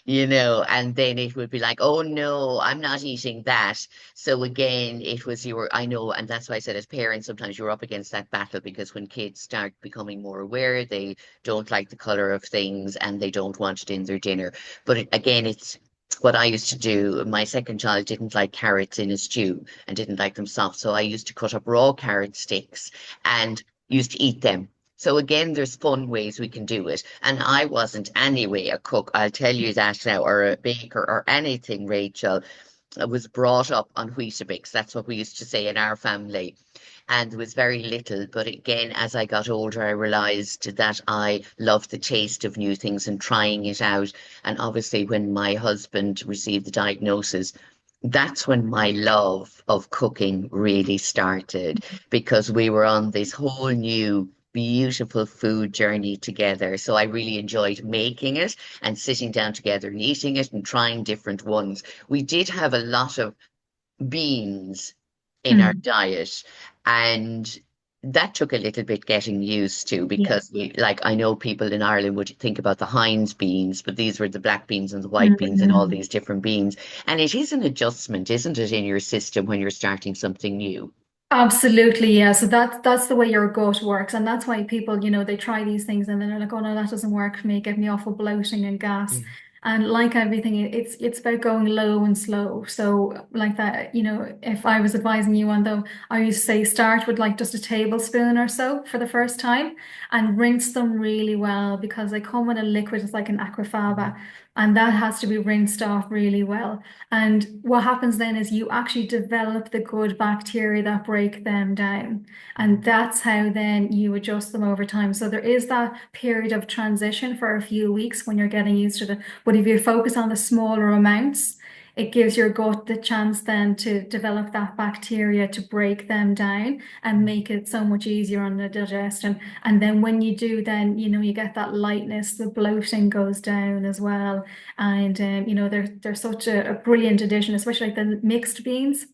And then it would be like, "Oh no, I'm not eating that." So again, it was I know, and that's why I said as parents, sometimes you're up against that battle because when kids start becoming more aware, they don't like the color of things and they don't want it in their dinner. But again, it's what I used to do. My second child didn't like carrots in a stew and didn't like them soft. So I used to cut up raw carrot sticks and used to eat them. So again, there's fun ways we can do it. And I wasn't anyway a cook, I'll tell you that now, or a baker or anything, Rachel. I was brought up on Weetabix. That's what we used to say in our family. And there was very little. But again, as I got older, I realized that I loved the taste of new things and trying it out. And obviously, when my husband received the diagnosis, that's when my love of cooking really started because we were on this whole new beautiful food journey together. So I really enjoyed making it and sitting down together and eating it and trying different ones. We did have a lot of beans in our Mm. diet, and that took a little bit getting used to Yeah. because like I know people in Ireland would think about the Heinz beans, but these were the black beans and the white beans and all Mhm. these different beans. And it is an adjustment, isn't it, in your system when you're starting something new? Absolutely, yeah. So that's the way your gut works, and that's why people, they try these things and then they're like, "Oh no, that doesn't work for me. Give me awful bloating and gas." Mm. And like everything, it's about going low and slow. So like that, if I was advising you on though, I used to say start with like just a tablespoon or so for the first time, and rinse them really well because they come in a liquid. It's like an aquafaba, and that has to be rinsed off really well. And what happens then is you actually develop the good bacteria that break them down. And that's how then you adjust them over time. So there is that period of transition for a few weeks when you're getting used to it. But if you focus on the smaller amounts, it gives your gut the chance then to develop that bacteria to break them down and make it so much easier on the digestion. And then when you do, then you get that lightness, the bloating goes down as well. And they're such a brilliant addition, especially like the mixed beans.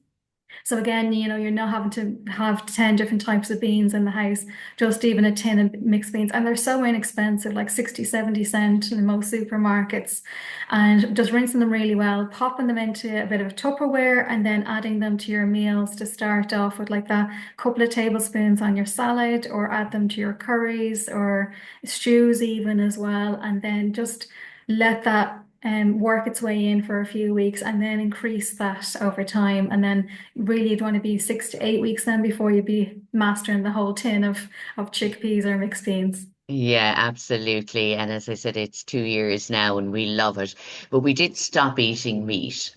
So again, you're not having to have 10 different types of beans in the house, just even a tin of mixed beans. And they're so inexpensive, like 60, 70 cents in most supermarkets. And just rinsing them really well, popping them into a bit of a Tupperware, and then adding them to your meals to start off with like that couple of tablespoons on your salad, or add them to your curries or stews even as well. And then just let that work its way in for a few weeks and then increase that over time. And then really you'd want to be 6 to 8 weeks then before you'd be mastering the whole tin of chickpeas or mixed beans. Yeah, absolutely. And as I said, it's 2 years now and we love it. But we did stop eating meat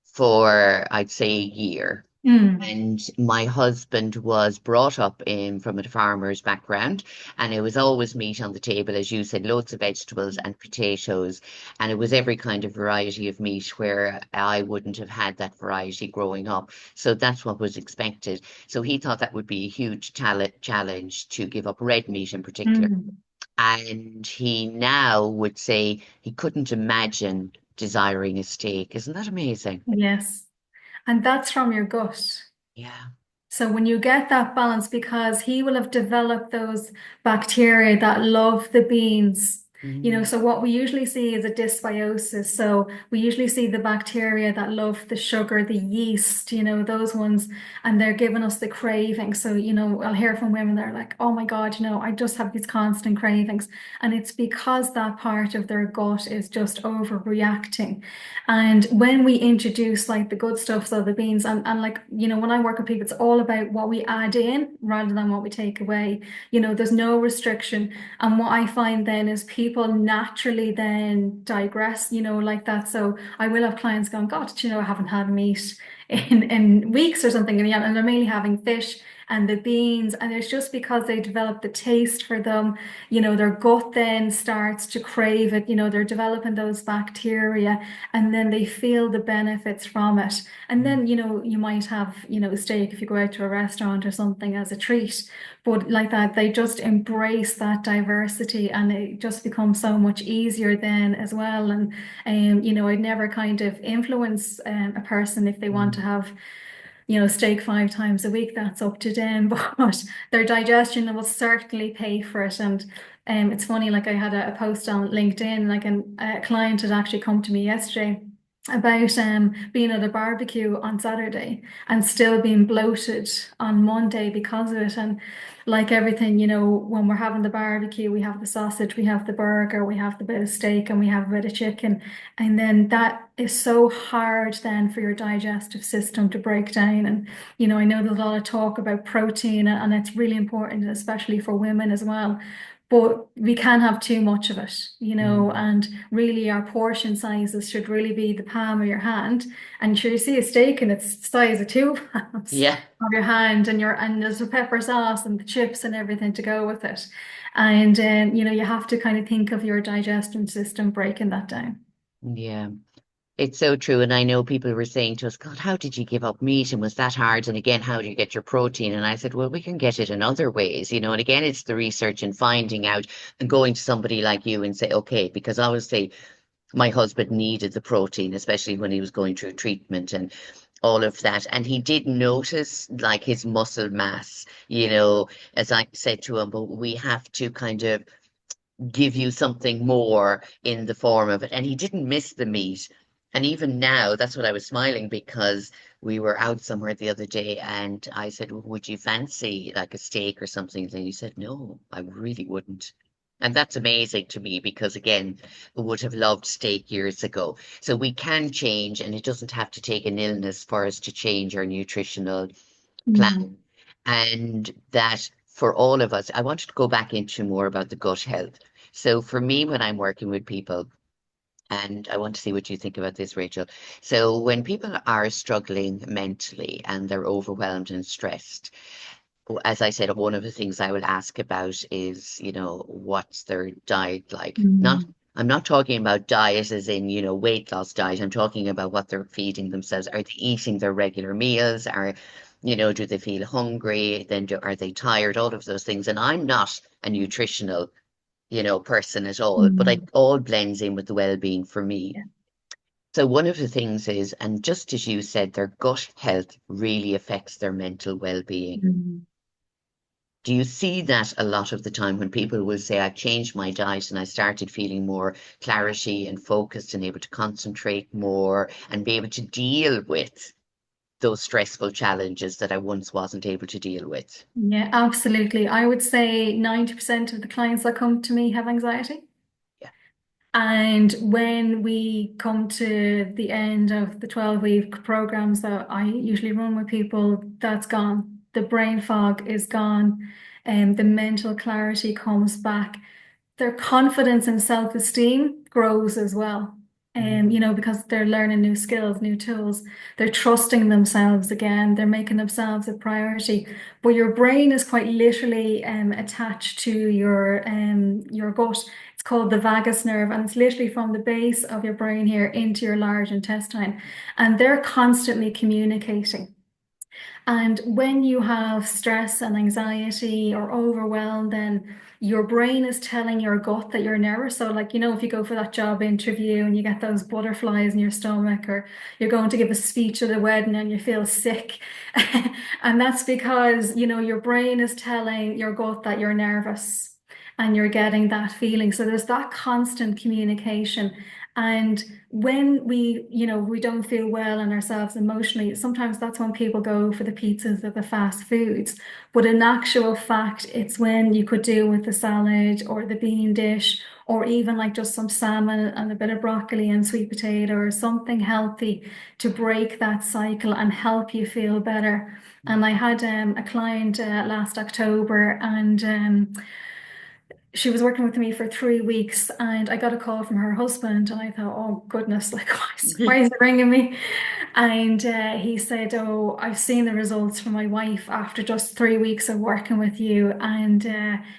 for, I'd say, a year. Mm. And my husband was brought up in from a farmer's background, and it was always meat on the table, as you said, loads of vegetables and potatoes, and it was every kind of variety of meat where I wouldn't have had that variety growing up. So that's what was expected. So he thought that would be a huge challenge to give up red meat in particular. Mm. And he now would say he couldn't imagine desiring a steak. Isn't that amazing? Yes. And that's from your gut. Yeah. So when you get that balance, because he will have developed those bacteria that love the beans, Mm, so what we usually see is a dysbiosis. So we usually see the bacteria that love the sugar, the yeast, those ones, and they're giving us the craving. So, I'll hear from women, they're like, oh my God, I just have these constant cravings. And it's because that part of their gut is just overreacting. And when we introduce like the good stuff, so the beans, and like, when I work with people, it's all about what we add in rather than what we take away. There's no restriction. And what I find then is people naturally then digress, like that. So I will have clients going, God, I haven't had meat in weeks or something, and they're mainly having fish and the beans, and it's just because they develop the taste for them. Their gut then starts to crave it. They're developing those bacteria, and then they feel the benefits from it. And mm. then, you might have, a steak if you go out to a restaurant or something as a treat. But like that, they just embrace that diversity, and it just becomes so much easier then as well. And I'd never kind of influence a person if they want to Mm. have steak 5 times a week. That's up to them, but their digestion will certainly pay for it. And it's funny, like I had a post on LinkedIn, like a client had actually come to me yesterday about being at a barbecue on Saturday and still being bloated on Monday because of it. And like everything, when we're having the barbecue, we have the sausage, we have the burger, we have the bit of steak, and we have a bit of chicken. And then that is so hard then for your digestive system to break down. And, I know there's a lot of talk about protein, and it's really important, especially for women as well. But we can have too much of it, Mm. and really our portion sizes should really be the palm of your hand. And sure, you see a steak and it's the size of two palms Yeah. of your hand, and there's the pepper sauce and the chips and everything to go with it. And you have to kind of think of your digestion system breaking that down. Yeah. It's so true. And I know people were saying to us, God, how did you give up meat? And was that hard? And again, how do you get your protein? And I said, well, we can get it in other ways, And again, it's the research and finding out and going to somebody like you and say, okay, because obviously my husband needed the protein, especially when he was going through treatment and all of that. And he did notice like his muscle mass, as I said to him, but we have to kind of give you something more in the form of it. And he didn't miss the meat. And even now, that's what I was smiling because we were out somewhere the other day and I said, "Well, would you fancy like a steak or something?" And he said, "No, I really wouldn't." And that's amazing to me because, again, I would have loved steak years ago. So we can change, and it doesn't have to take an illness for us to change our nutritional Mm. plan. And that for all of us, I wanted to go back into more about the gut health. So for me, when I'm working with people, and I want to see what you think about this, Rachel. So when people are struggling mentally and they're overwhelmed and stressed, as I said, one of the things I will ask about is, what's their diet like? Not, Mm. I'm not talking about diet as in, weight loss diet. I'm talking about what they're feeding themselves. Are they eating their regular meals? Do they feel hungry? Then are they tired? All of those things. And I'm not a nutritional, person at all, but it Mm. all blends in with the well-being for me. Yeah. So one of the things is, and just as you said, their gut health really affects their mental well-being. Mm. Do you see that a lot of the time when people will say, I've changed my diet and I started feeling more clarity and focused and able to concentrate more and be able to deal with those stressful challenges that I once wasn't able to deal with? Yeah, absolutely. I would say 90% of the clients that come to me have anxiety. Yeah. And when we come to the end of the 12-week programs that I usually run with people, that's gone. The brain fog is gone, and the mental clarity comes back. Their confidence and self-esteem grows as well. because they're learning new skills, new tools. They're trusting themselves again. They're making themselves a priority. But your brain is quite literally attached to your gut. It's called the vagus nerve, and it's literally from the base of your brain here into your large intestine. And they're constantly communicating. And when you have stress and anxiety or overwhelm, then your brain is telling your gut that you're nervous. So, like, if you go for that job interview and you get those butterflies in your stomach, or you're going to give a speech at a wedding and you feel sick. And that's because, your brain is telling your gut that you're nervous and you're getting that feeling. So there's that constant communication. And when we don't feel well in ourselves emotionally, sometimes that's when people go for the pizzas or the fast foods. But in actual fact, it's when you could do with the salad or the bean dish, or even like just some salmon and a bit of broccoli and sweet potato or something healthy to break that cycle and help you feel better. And I had a client last October, and she was working with me for 3 weeks, and I got a call from her husband, and I thought, oh goodness, like why is he ringing me? And he said, oh, I've seen the results from my wife after just 3 weeks of working with you. And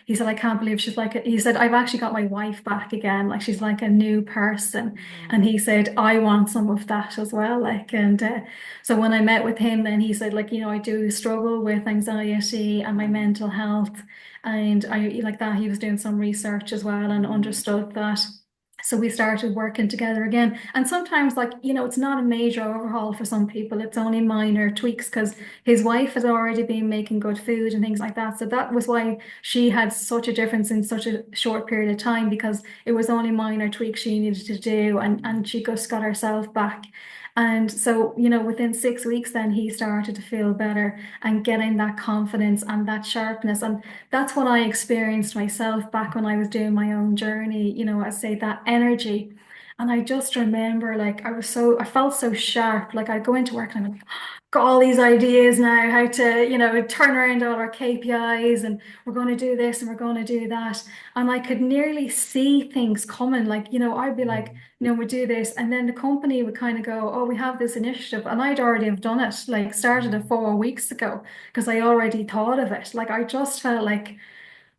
he said, I can't believe she's like, he said, I've actually got my wife back again. Like she's like a new person. And he said, I want some of that as well. Like, and so when I met with him, then he said, like, I do struggle with anxiety and my mental health. And I like that he was doing some research as well and understood that. So we started working together again. And sometimes, like, it's not a major overhaul for some people. It's only minor tweaks because his wife has already been making good food and things like that. So that was why she had such a difference in such a short period of time, because it was only minor tweaks she needed to do, and she just got herself back. And so, within 6 weeks, then he started to feel better and getting that confidence and that sharpness. And that's what I experienced myself back when I was doing my own journey, I say that energy. And I just remember like I felt so sharp. Like I'd go into work and I'm like, got all these ideas now, how to, turn around all our KPIs, and we're going to do this and we're going to do that. And I could nearly see things coming. Like, I'd be like, we do this. And then the company would kind of go, oh, we have this initiative. And I'd already have done it, like started it 4 weeks ago because I already thought of it. Like I just felt like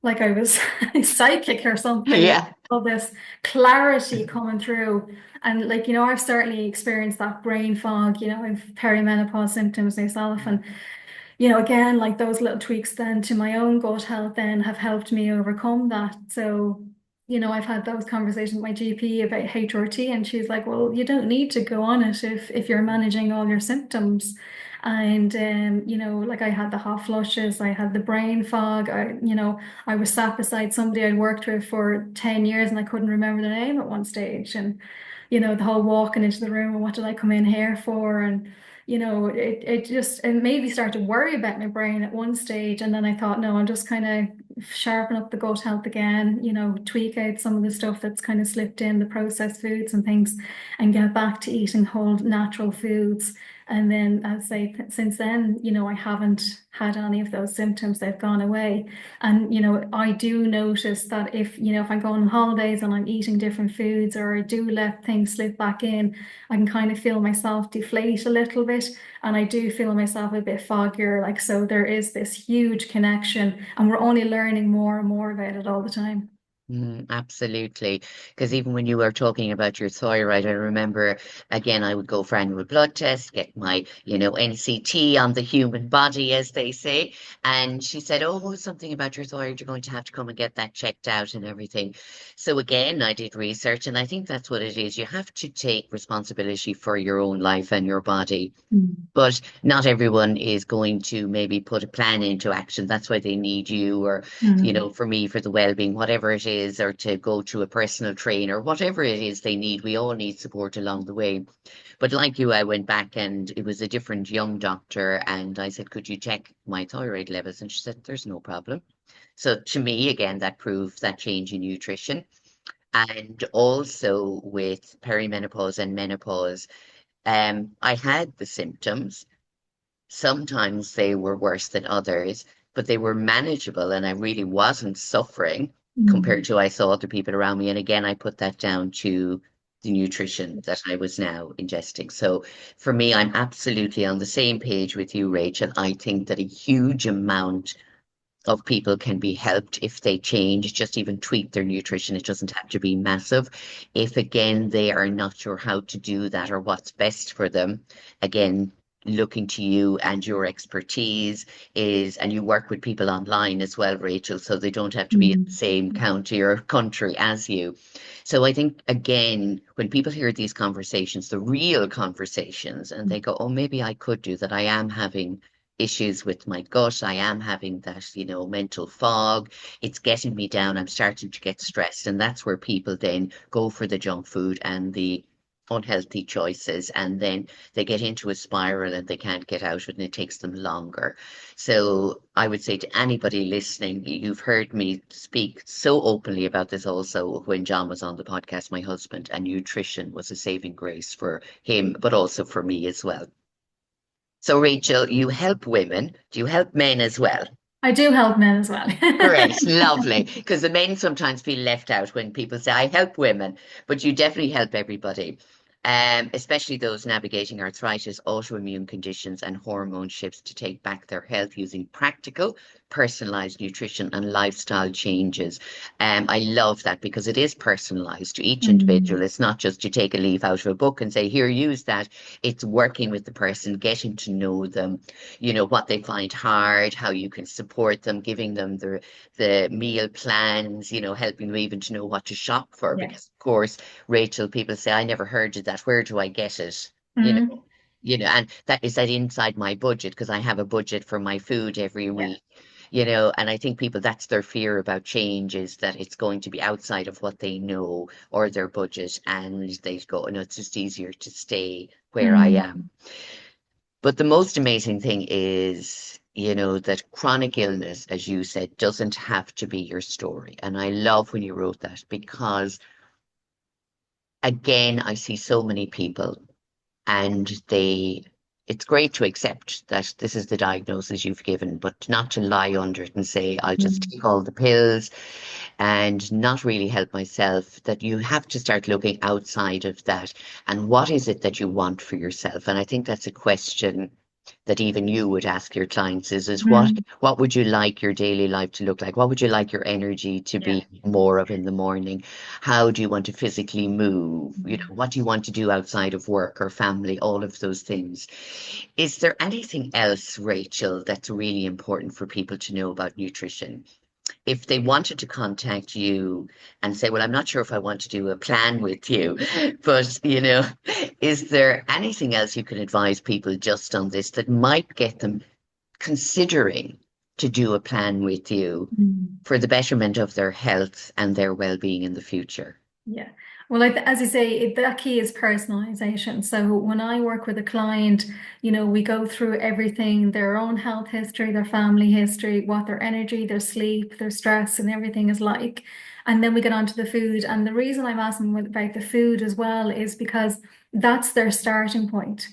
I was psychic or something, Yeah. all this clarity coming through. And like, I've certainly experienced that brain fog, I've perimenopause symptoms myself. And, again, like those little tweaks then to my own gut health then have helped me overcome that. So, I've had those conversations with my GP about HRT, and she's like, well, you don't need to go on it if you're managing all your symptoms. And like I had the hot flushes, I had the brain fog, I was sat beside somebody I'd worked with for 10 years and I couldn't remember their name at one stage. And, the whole walking into the room and what did I come in here for? And, it made me start to worry about my brain at one stage. And then I thought, no, I'm just kind of sharpen up the gut health again, tweak out some of the stuff that's kind of slipped in, the processed foods and things, and get back to eating whole natural foods. And then I'd say since then, I haven't had any of those symptoms. They've gone away. And, I do notice that if I'm going on holidays and I'm eating different foods, or I do let things slip back in, I can kind of feel myself deflate a little bit. And I do feel myself a bit foggier. Like, so there is this huge connection, and we're only learning more and more about it all the time. Absolutely. Because even when you were talking about your thyroid, I remember again, I would go for annual blood tests, get my, NCT on the human body, as they say. And she said, oh, something about your thyroid, you're going to have to come and get that checked out and everything. So again, I did research, and I think that's what it is. You have to take responsibility for your own life and your body. Mm. But not everyone is going to maybe put a plan into action. That's why they need you, or, Mm. for me, for the well-being, whatever it is, or to go to a personal trainer, whatever it is they need. We all need support along the way. But like you, I went back and it was a different young doctor, and I said, could you check my thyroid levels? And she said, there's no problem. So to me, again, that proved that change in nutrition. And also with perimenopause and menopause, I had the symptoms. Sometimes they were worse than others, but they were manageable, and I really wasn't suffering compared Mm. to I saw other people around me. And again, I put that down to the nutrition that I was now ingesting. So for me, I'm absolutely on the same page with you, Rachel. I think that a huge amount of people can be helped if they change, just even tweak their nutrition. It doesn't have to be massive. If again they are not sure how to do that or what's best for them, again, looking to you and your expertise is, and you work with people online as well, Rachel, so they don't have to be in the Mm. same county or country as you. So I think again, when people hear these conversations, the real conversations, and they go, oh, maybe I could do that. I am having issues with my gut. I am having that, mental fog. It's getting me down. I'm starting to get stressed. And that's where people then go for the junk food and the unhealthy choices. And then they get into a spiral and they can't get out of it and it takes them longer. So I would say to anybody listening, you've heard me speak so openly about this also when John was on the podcast, my husband, and nutrition was a saving grace for him, but also for me as well. So, Rachel, you help women. Do you help men as well? I do help men as well. Great, lovely. Because the men sometimes feel left out when people say, I help women, but you definitely help everybody, especially those navigating arthritis, autoimmune conditions, and hormone shifts to take back their health using practical, personalized nutrition and lifestyle changes. I love that because it is personalized to each individual. Mm. It's not just you take a leaf out of a book and say, here, use that. It's working with the person, getting to know them, what they find hard, how you can support them, giving them the meal plans, helping them even to know what to shop for. Yeah. Because of course, Rachel, people say, I never heard of that. Where do I get it? You Mm. know, and that is that inside my budget because I have a budget for my food every Yeah. week. And I think people, that's their fear about change is that it's going to be outside of what they know or their budget, and they go, no, it's just easier to stay where I Mm. am. But the most amazing thing is, that chronic illness, as you said, doesn't have to be your story. And I love when you wrote that because, again, I see so many people and it's great to accept that this is the diagnosis you've given, but not to lie under it and say, I'll just Mm. take all the pills and not really help myself, that you have to start looking outside of that. And what is it that you want for yourself? And I think that's a question that even you would ask your clients is Mm. what would you like your daily life to look like? What would you like your energy to Yeah. be more of in the morning? How do you want to physically move? Mm. What do you want to do outside of work or family? All of those things. Is there anything else, Rachel, that's really important for people to know about nutrition? If they wanted to contact you and say, well, I'm not sure if I want to do a plan with you, but, is there anything else you can advise people just on this that might get them considering to do a plan with you Mm. for the betterment of their health and their well-being in the future? Yeah. Well, like as you say, that key is personalization. So when I work with a client, we go through everything, their own health history, their family history, what their energy, their sleep, their stress, and everything is like. And then we get onto the food. And the reason I'm asking about the food as well is because that's their starting point.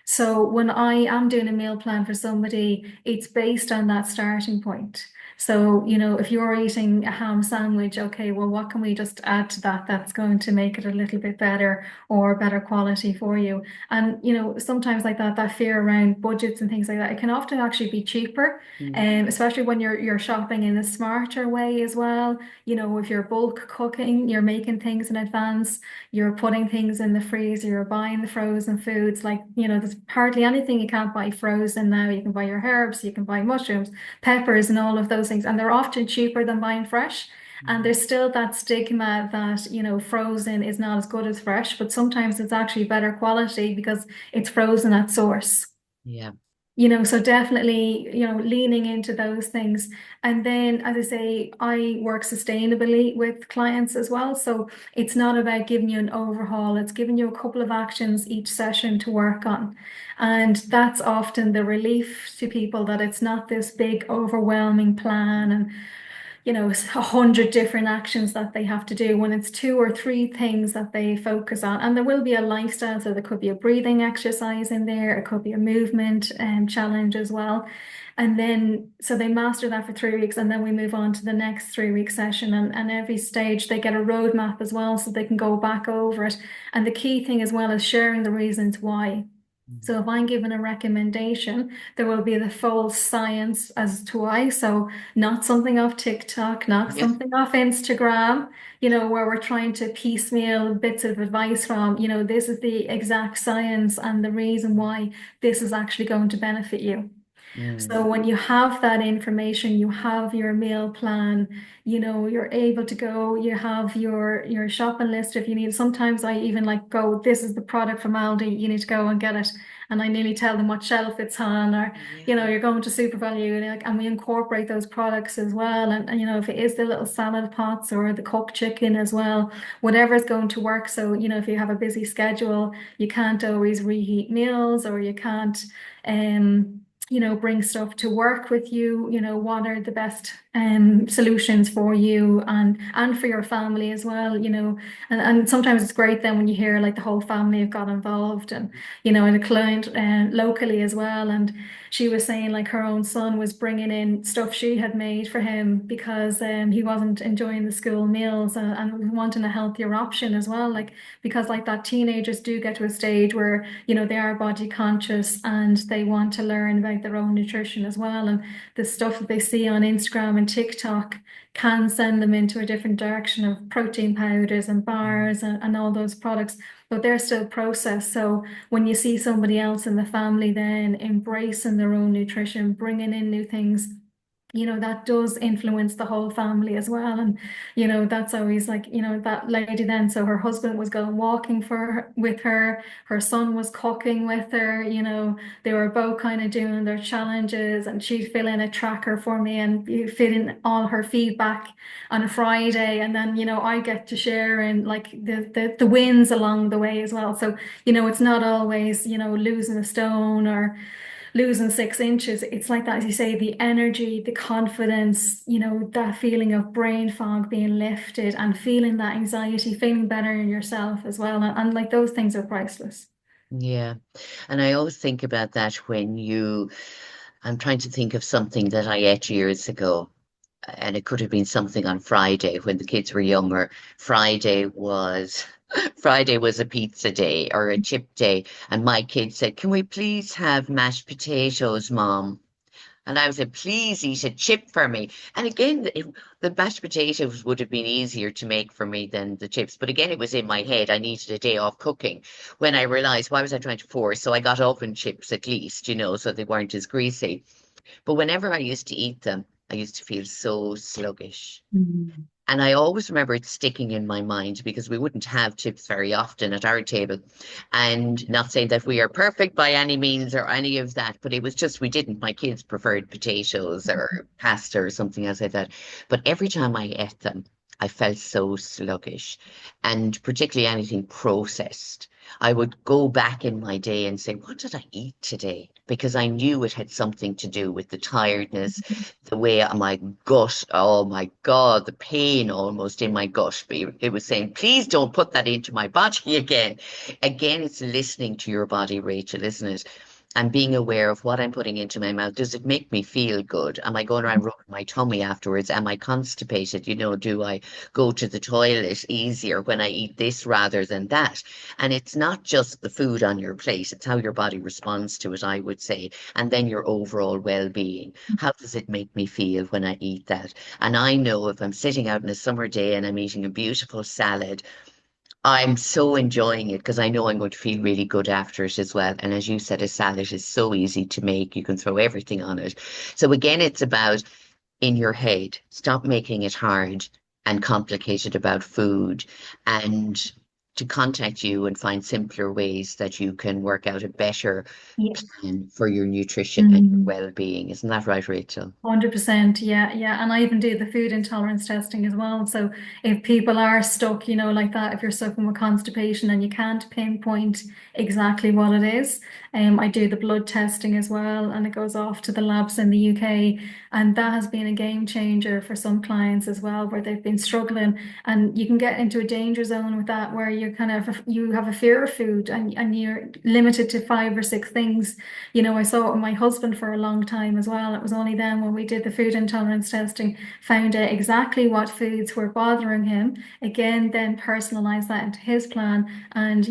So when I am doing a meal plan for somebody, it's based on that starting point. So, if you're eating a ham sandwich, okay, well, what can we just add to that that's going to make it a little bit better or better quality for you? And, sometimes like that fear around budgets and things like that, it can often actually be cheaper, Mm. especially when you're shopping in a smarter way as well. If you're bulk cooking, you're making things in advance, you're putting things in the freezer, you're buying the frozen foods, like, there's hardly anything you can't buy frozen now. You can buy your herbs, you can buy mushrooms, peppers, and all of those things. And they're often cheaper than buying fresh. And Mm. there's still that stigma that, frozen is not as good as fresh, but sometimes it's actually better quality because it's frozen at source. Yeah. So definitely, leaning into those things. And then, as I say, I work sustainably with clients as well. So it's not about giving you an overhaul, it's giving you a couple of actions each session to work on. And that's often the relief to people that it's not this big, overwhelming plan. And 100 different actions that they have to do when it's two or three things that they focus on. And there will be a lifestyle, so there could be a breathing exercise in there, it could be a movement challenge as well. And then, so they master that for 3 weeks, and then we move on to the next 3 week session. And every stage they get a roadmap as well, so they can go back over it. And the key thing as well is sharing the reasons why. So if I'm given a recommendation, there will be the full science as to why. So not something off TikTok, not Yeah. something off Instagram, where we're trying to piecemeal bits of advice from, this is the exact science and the reason why this is actually going to benefit you. Mm. So when you have that information, you have your meal plan, you're able to go, you have your shopping list if you need. Sometimes I even like go, this is the product from Aldi, you need to go and get it. And I nearly tell them what shelf it's on, or, Yeah. you're going to Super Value, and we incorporate those products as well. And if it is the little salad pots or the cooked chicken as well, whatever is going to work. So, if you have a busy schedule, you can't always reheat meals, or you can't, bring stuff to work with you, what are the best solutions for you and for your family as well, and sometimes it's great then when you hear like the whole family have got involved and a client locally as well. And she was saying like her own son was bringing in stuff she had made for him because he wasn't enjoying the school meals and wanting a healthier option as well. Like, because like that teenagers do get to a stage where, they are body conscious and they want to learn about their own nutrition as well. And the stuff that they see on Instagram and TikTok can send them into a different direction of protein powders and Mm. bars and all those products, but they're still processed. So when you see somebody else in the family then embracing their own nutrition, bringing in new things, that does influence the whole family as well. And, that's always like, that lady then, so her husband was going walking with her son was cooking with her, they were both kind of doing their challenges, and she'd fill in a tracker for me and you fit in all her feedback on a Friday. And then, I get to share in like the wins along the way as well. So, it's not always, losing a stone or losing 6 inches. It's like that, as you say, the energy, the confidence, that feeling of brain fog being lifted and feeling that anxiety, feeling better in yourself as well. And like those things are priceless. Yeah. And I always think about that I'm trying to think of something that I ate years ago, and it could have been something on Friday when the kids were younger. Friday was Friday was a pizza day or a chip day, and my kids said, "Can we please have mashed potatoes, Mom?" And I said, "Please eat a chip for me." And again, the mashed potatoes would have been easier to make for me than the chips. But again, it was in my head. I needed a day off cooking when I realized why was I trying to force? So I got oven chips at least, so they weren't as greasy. But whenever I used to eat them, I used to feel so sluggish. Mm. And I always remember it sticking in my mind because we wouldn't have chips very often at our table. And not saying that we are perfect by any means or any of that, but it was just we didn't. My kids preferred potatoes or pasta or something else like that. But every time I ate them, I felt so sluggish. And particularly anything processed. I would go back in my day and say, what did I eat today? Because I knew it had something to do with the tiredness, the way my gut, oh my God, the pain almost in my gut. It was saying, please don't put that into my body again. Again, it's listening to your body, Rachel, isn't it? And being aware of what I'm putting into my mouth. Does it make me feel good? Am I going around rubbing my tummy afterwards? Am I constipated? Do I go to the toilet easier when I eat this rather than that? And it's not just the food on your plate, it's how your body responds to it, I would say. And then your overall well-being. How does it make me feel when I eat that? And I know if I'm sitting out on a summer day and I'm eating a beautiful salad, I'm so enjoying it because I know I'm going to feel really good after it as well. And as you said, a salad is so easy to make. You can throw everything on it. So again, it's about in your head. Stop making it hard and complicated about food and to contact you and find simpler ways that you can work out a better Yes. plan for your nutrition and your Mm. well-being. Isn't that right, Rachel? 100%. Yeah, yeah. And I even do the food intolerance testing as well. So if people are stuck, like that, if you're suffering with constipation and you can't pinpoint exactly what it is, I do the blood testing as well, and it goes off to the labs in the UK. And that has been a game changer for some clients as well, where they've been struggling. And you can get into a danger zone with that, where you have a fear of food, and you're limited to 5 or 6 things. I saw it with my husband for a long time as well. It was only then when we did the food intolerance testing, found out exactly what foods were bothering him. Again, then personalized that into his plan. And,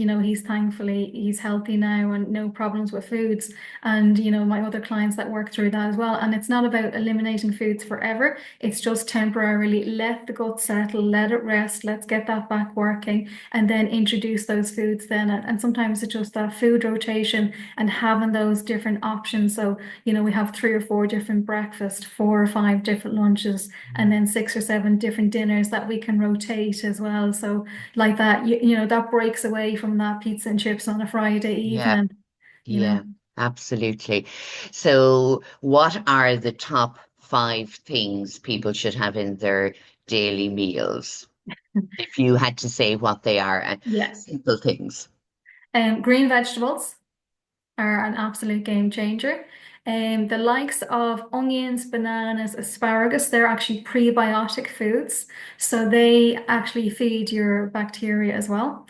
he's healthy now and no problems with foods. And, my other clients that work through that as well. And it's not about eliminating foods forever. It's just temporarily let the gut settle, let it rest, let's get that back working, and then introduce those foods then. And sometimes it's just that food rotation and having those different options. So, we have 3 or 4 different breakfasts, 4 or 5 different lunches, and then 6 or 7 different dinners that we can rotate as well. So, like that, that breaks away from that pizza and chips on a Friday Yeah, evening, you know. yeah, absolutely. So, what are the top 5 things people should have in their daily meals? If you had to say what they are, Yes. simple things. Green vegetables are an absolute game changer. The likes of onions, bananas, asparagus, they're actually prebiotic foods. So they actually feed your bacteria as well.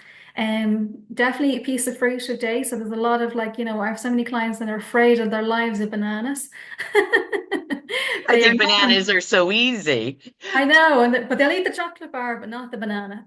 Definitely a piece of fruit a day. So there's a lot of I have so many clients that are afraid of their lives of bananas. I They are think not. bananas are so easy. I know, but they'll eat the chocolate bar, but not the banana.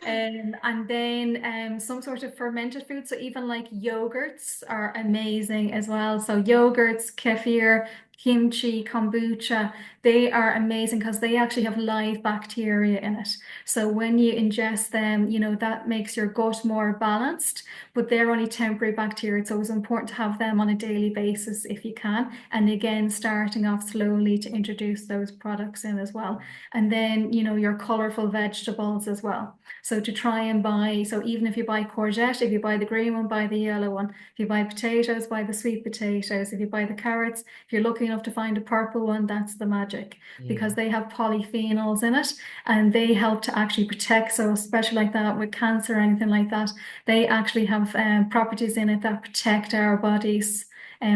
And then some sort of fermented food. So even like yogurts are amazing as well. So yogurts, kefir, kimchi, kombucha, they are amazing because they actually have live bacteria in it. So when you ingest them, that makes your gut more balanced, but they're only temporary bacteria. So it's important to have them on a daily basis if you can. And again, starting off slowly to introduce those products in as well. And then, your colorful vegetables as well. So to try and buy, so even if you buy courgette, if you buy the green one, buy the yellow one. If you buy potatoes, buy the sweet potatoes. If you buy the carrots, if you're lucky enough to find a purple one, that's the magic Yeah. because they have polyphenols in it and they help to actually protect. So especially like that with cancer or anything like that, they actually have properties in it that protect our bodies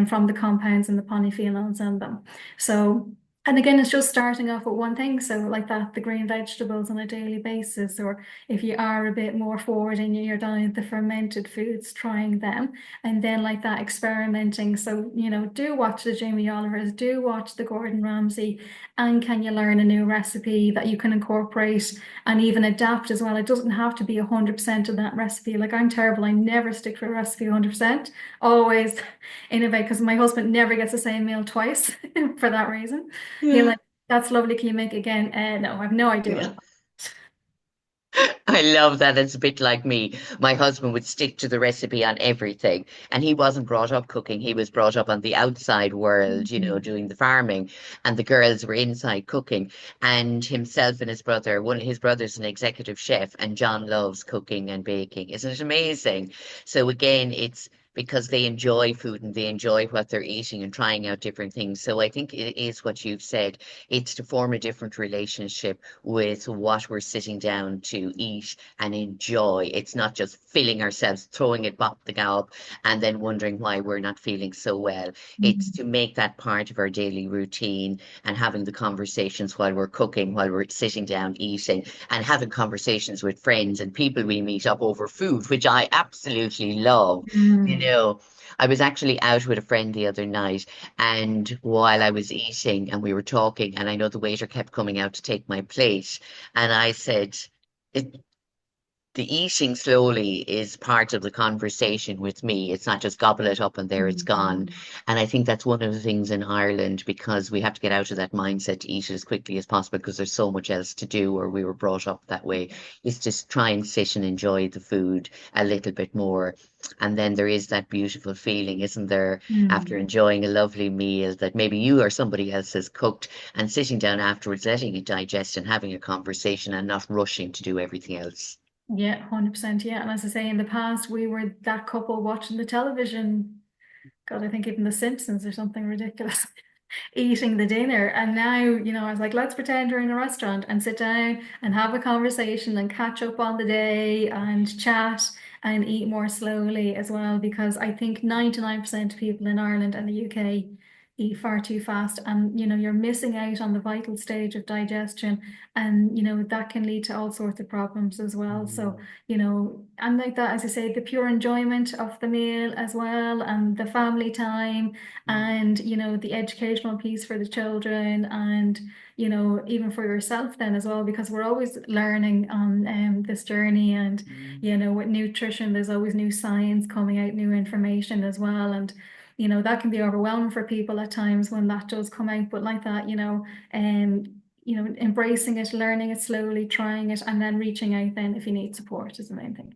from the compounds and the polyphenols in them. So and again, it's just starting off with one thing. So, like that, the green vegetables on a daily basis, or if you are a bit more forward in your diet, the fermented foods, trying them, and then like that, experimenting. So, do watch the Jamie Olivers, do watch the Gordon Ramsay, and can you learn a new recipe that you can incorporate and even adapt as well? It doesn't have to be 100% of that recipe. Like I'm terrible, I never stick to a recipe 100%. Always innovate because my husband never gets the same meal twice for that reason. He'll Yeah. like, that's lovely. Can you make it again? No, I have no idea what Yeah. it I love that. It's a bit like me. My husband would stick to the recipe on everything, and he wasn't brought up cooking. He was brought up on the outside world, is. doing the farming, and the girls were inside cooking. And himself and his brother, one of his brother's an executive chef, and John loves cooking and baking. Isn't it amazing? So again, it's because they enjoy food and they enjoy what they're eating and trying out different things. So I think it is what you've said. It's to form a different relationship with what we're sitting down to eat and enjoy. It's not just filling ourselves, throwing it back the gob, and then wondering why we're not feeling so well. It's Mhm. to make that part of our daily routine and having the conversations while we're cooking, while we're sitting down eating, and having conversations with friends and people we meet up over food, which I absolutely love. You Mm. know, I was actually out with a friend the other night, and while I was eating and we were talking, and I know the waiter kept coming out to take my plate, and I said, "It- the eating slowly is part of the conversation with me. It's not just gobble it up and there it's gone. Mhm. And I think that's one of the things in Ireland because we have to get out of that mindset to eat it as quickly as possible because there's so much else to do, or we were brought up that way, is just try and sit and enjoy the food a little bit more. And then there is that beautiful feeling, isn't there, after Mm. enjoying a lovely meal that maybe you or somebody else has cooked and sitting down afterwards, letting it digest and having a conversation and not rushing to do everything else. Yeah, 100%. Yeah. And as I say, in the past, we were that couple watching the television. God, I think even The Simpsons or something ridiculous. Eating the dinner. And now, I was like, let's pretend we're in a restaurant and sit down and have a conversation and catch up on the day and chat and eat more slowly as well. Because I think 99% of people in Ireland and the UK eat far too fast. And, you're missing out on the vital stage of digestion. And, that can lead to all sorts of problems as well. So, Mm. and like that, as I say, the pure enjoyment of the meal as well and the family time and the educational piece for the children and even for yourself then as well because we're always learning on this journey and Mm. with nutrition there's always new science coming out, new information as well, and that can be overwhelming for people at times when that does come out, but like that embracing it, learning it slowly, trying it, and then reaching out then if you need support is the main thing.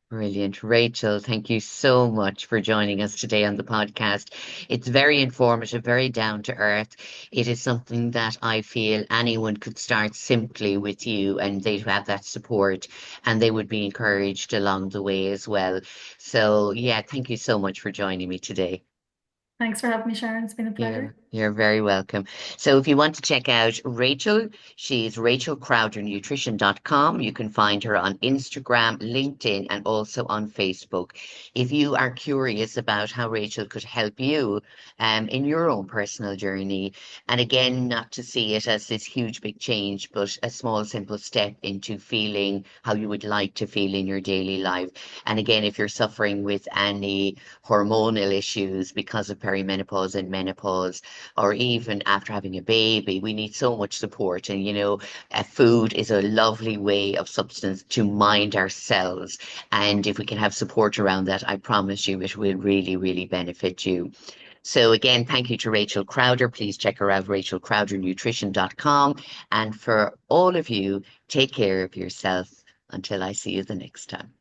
Brilliant. Rachel, thank you so much for joining us today on the podcast. It's very informative, very down to earth. It is something that I feel anyone could start simply with you and they'd have that support and they would be encouraged along the way as well. So, yeah, thank you so much for joining me today. Thanks for having me, Sharon. It's been a You're pleasure. you're very welcome. So if you want to check out Rachel, she's rachelcrowdernutrition.com. You can find her on Instagram, LinkedIn, and also on Facebook. If you are curious about how Rachel could help you in your own personal journey, and again, not to see it as this huge big change, but a small simple step into feeling how you would like to feel in your daily life. And again, if you're suffering with any hormonal issues because of perimenopause and menopause, or even after having a baby, we need so much support. And food is a lovely way of substance to mind ourselves. And if we can have support around that, I promise you it will really, really benefit you. So again, thank you to Rachel Crowder. Please check her out, rachelcrowdernutrition.com. And for all of you, take care of yourself until I see you the next time.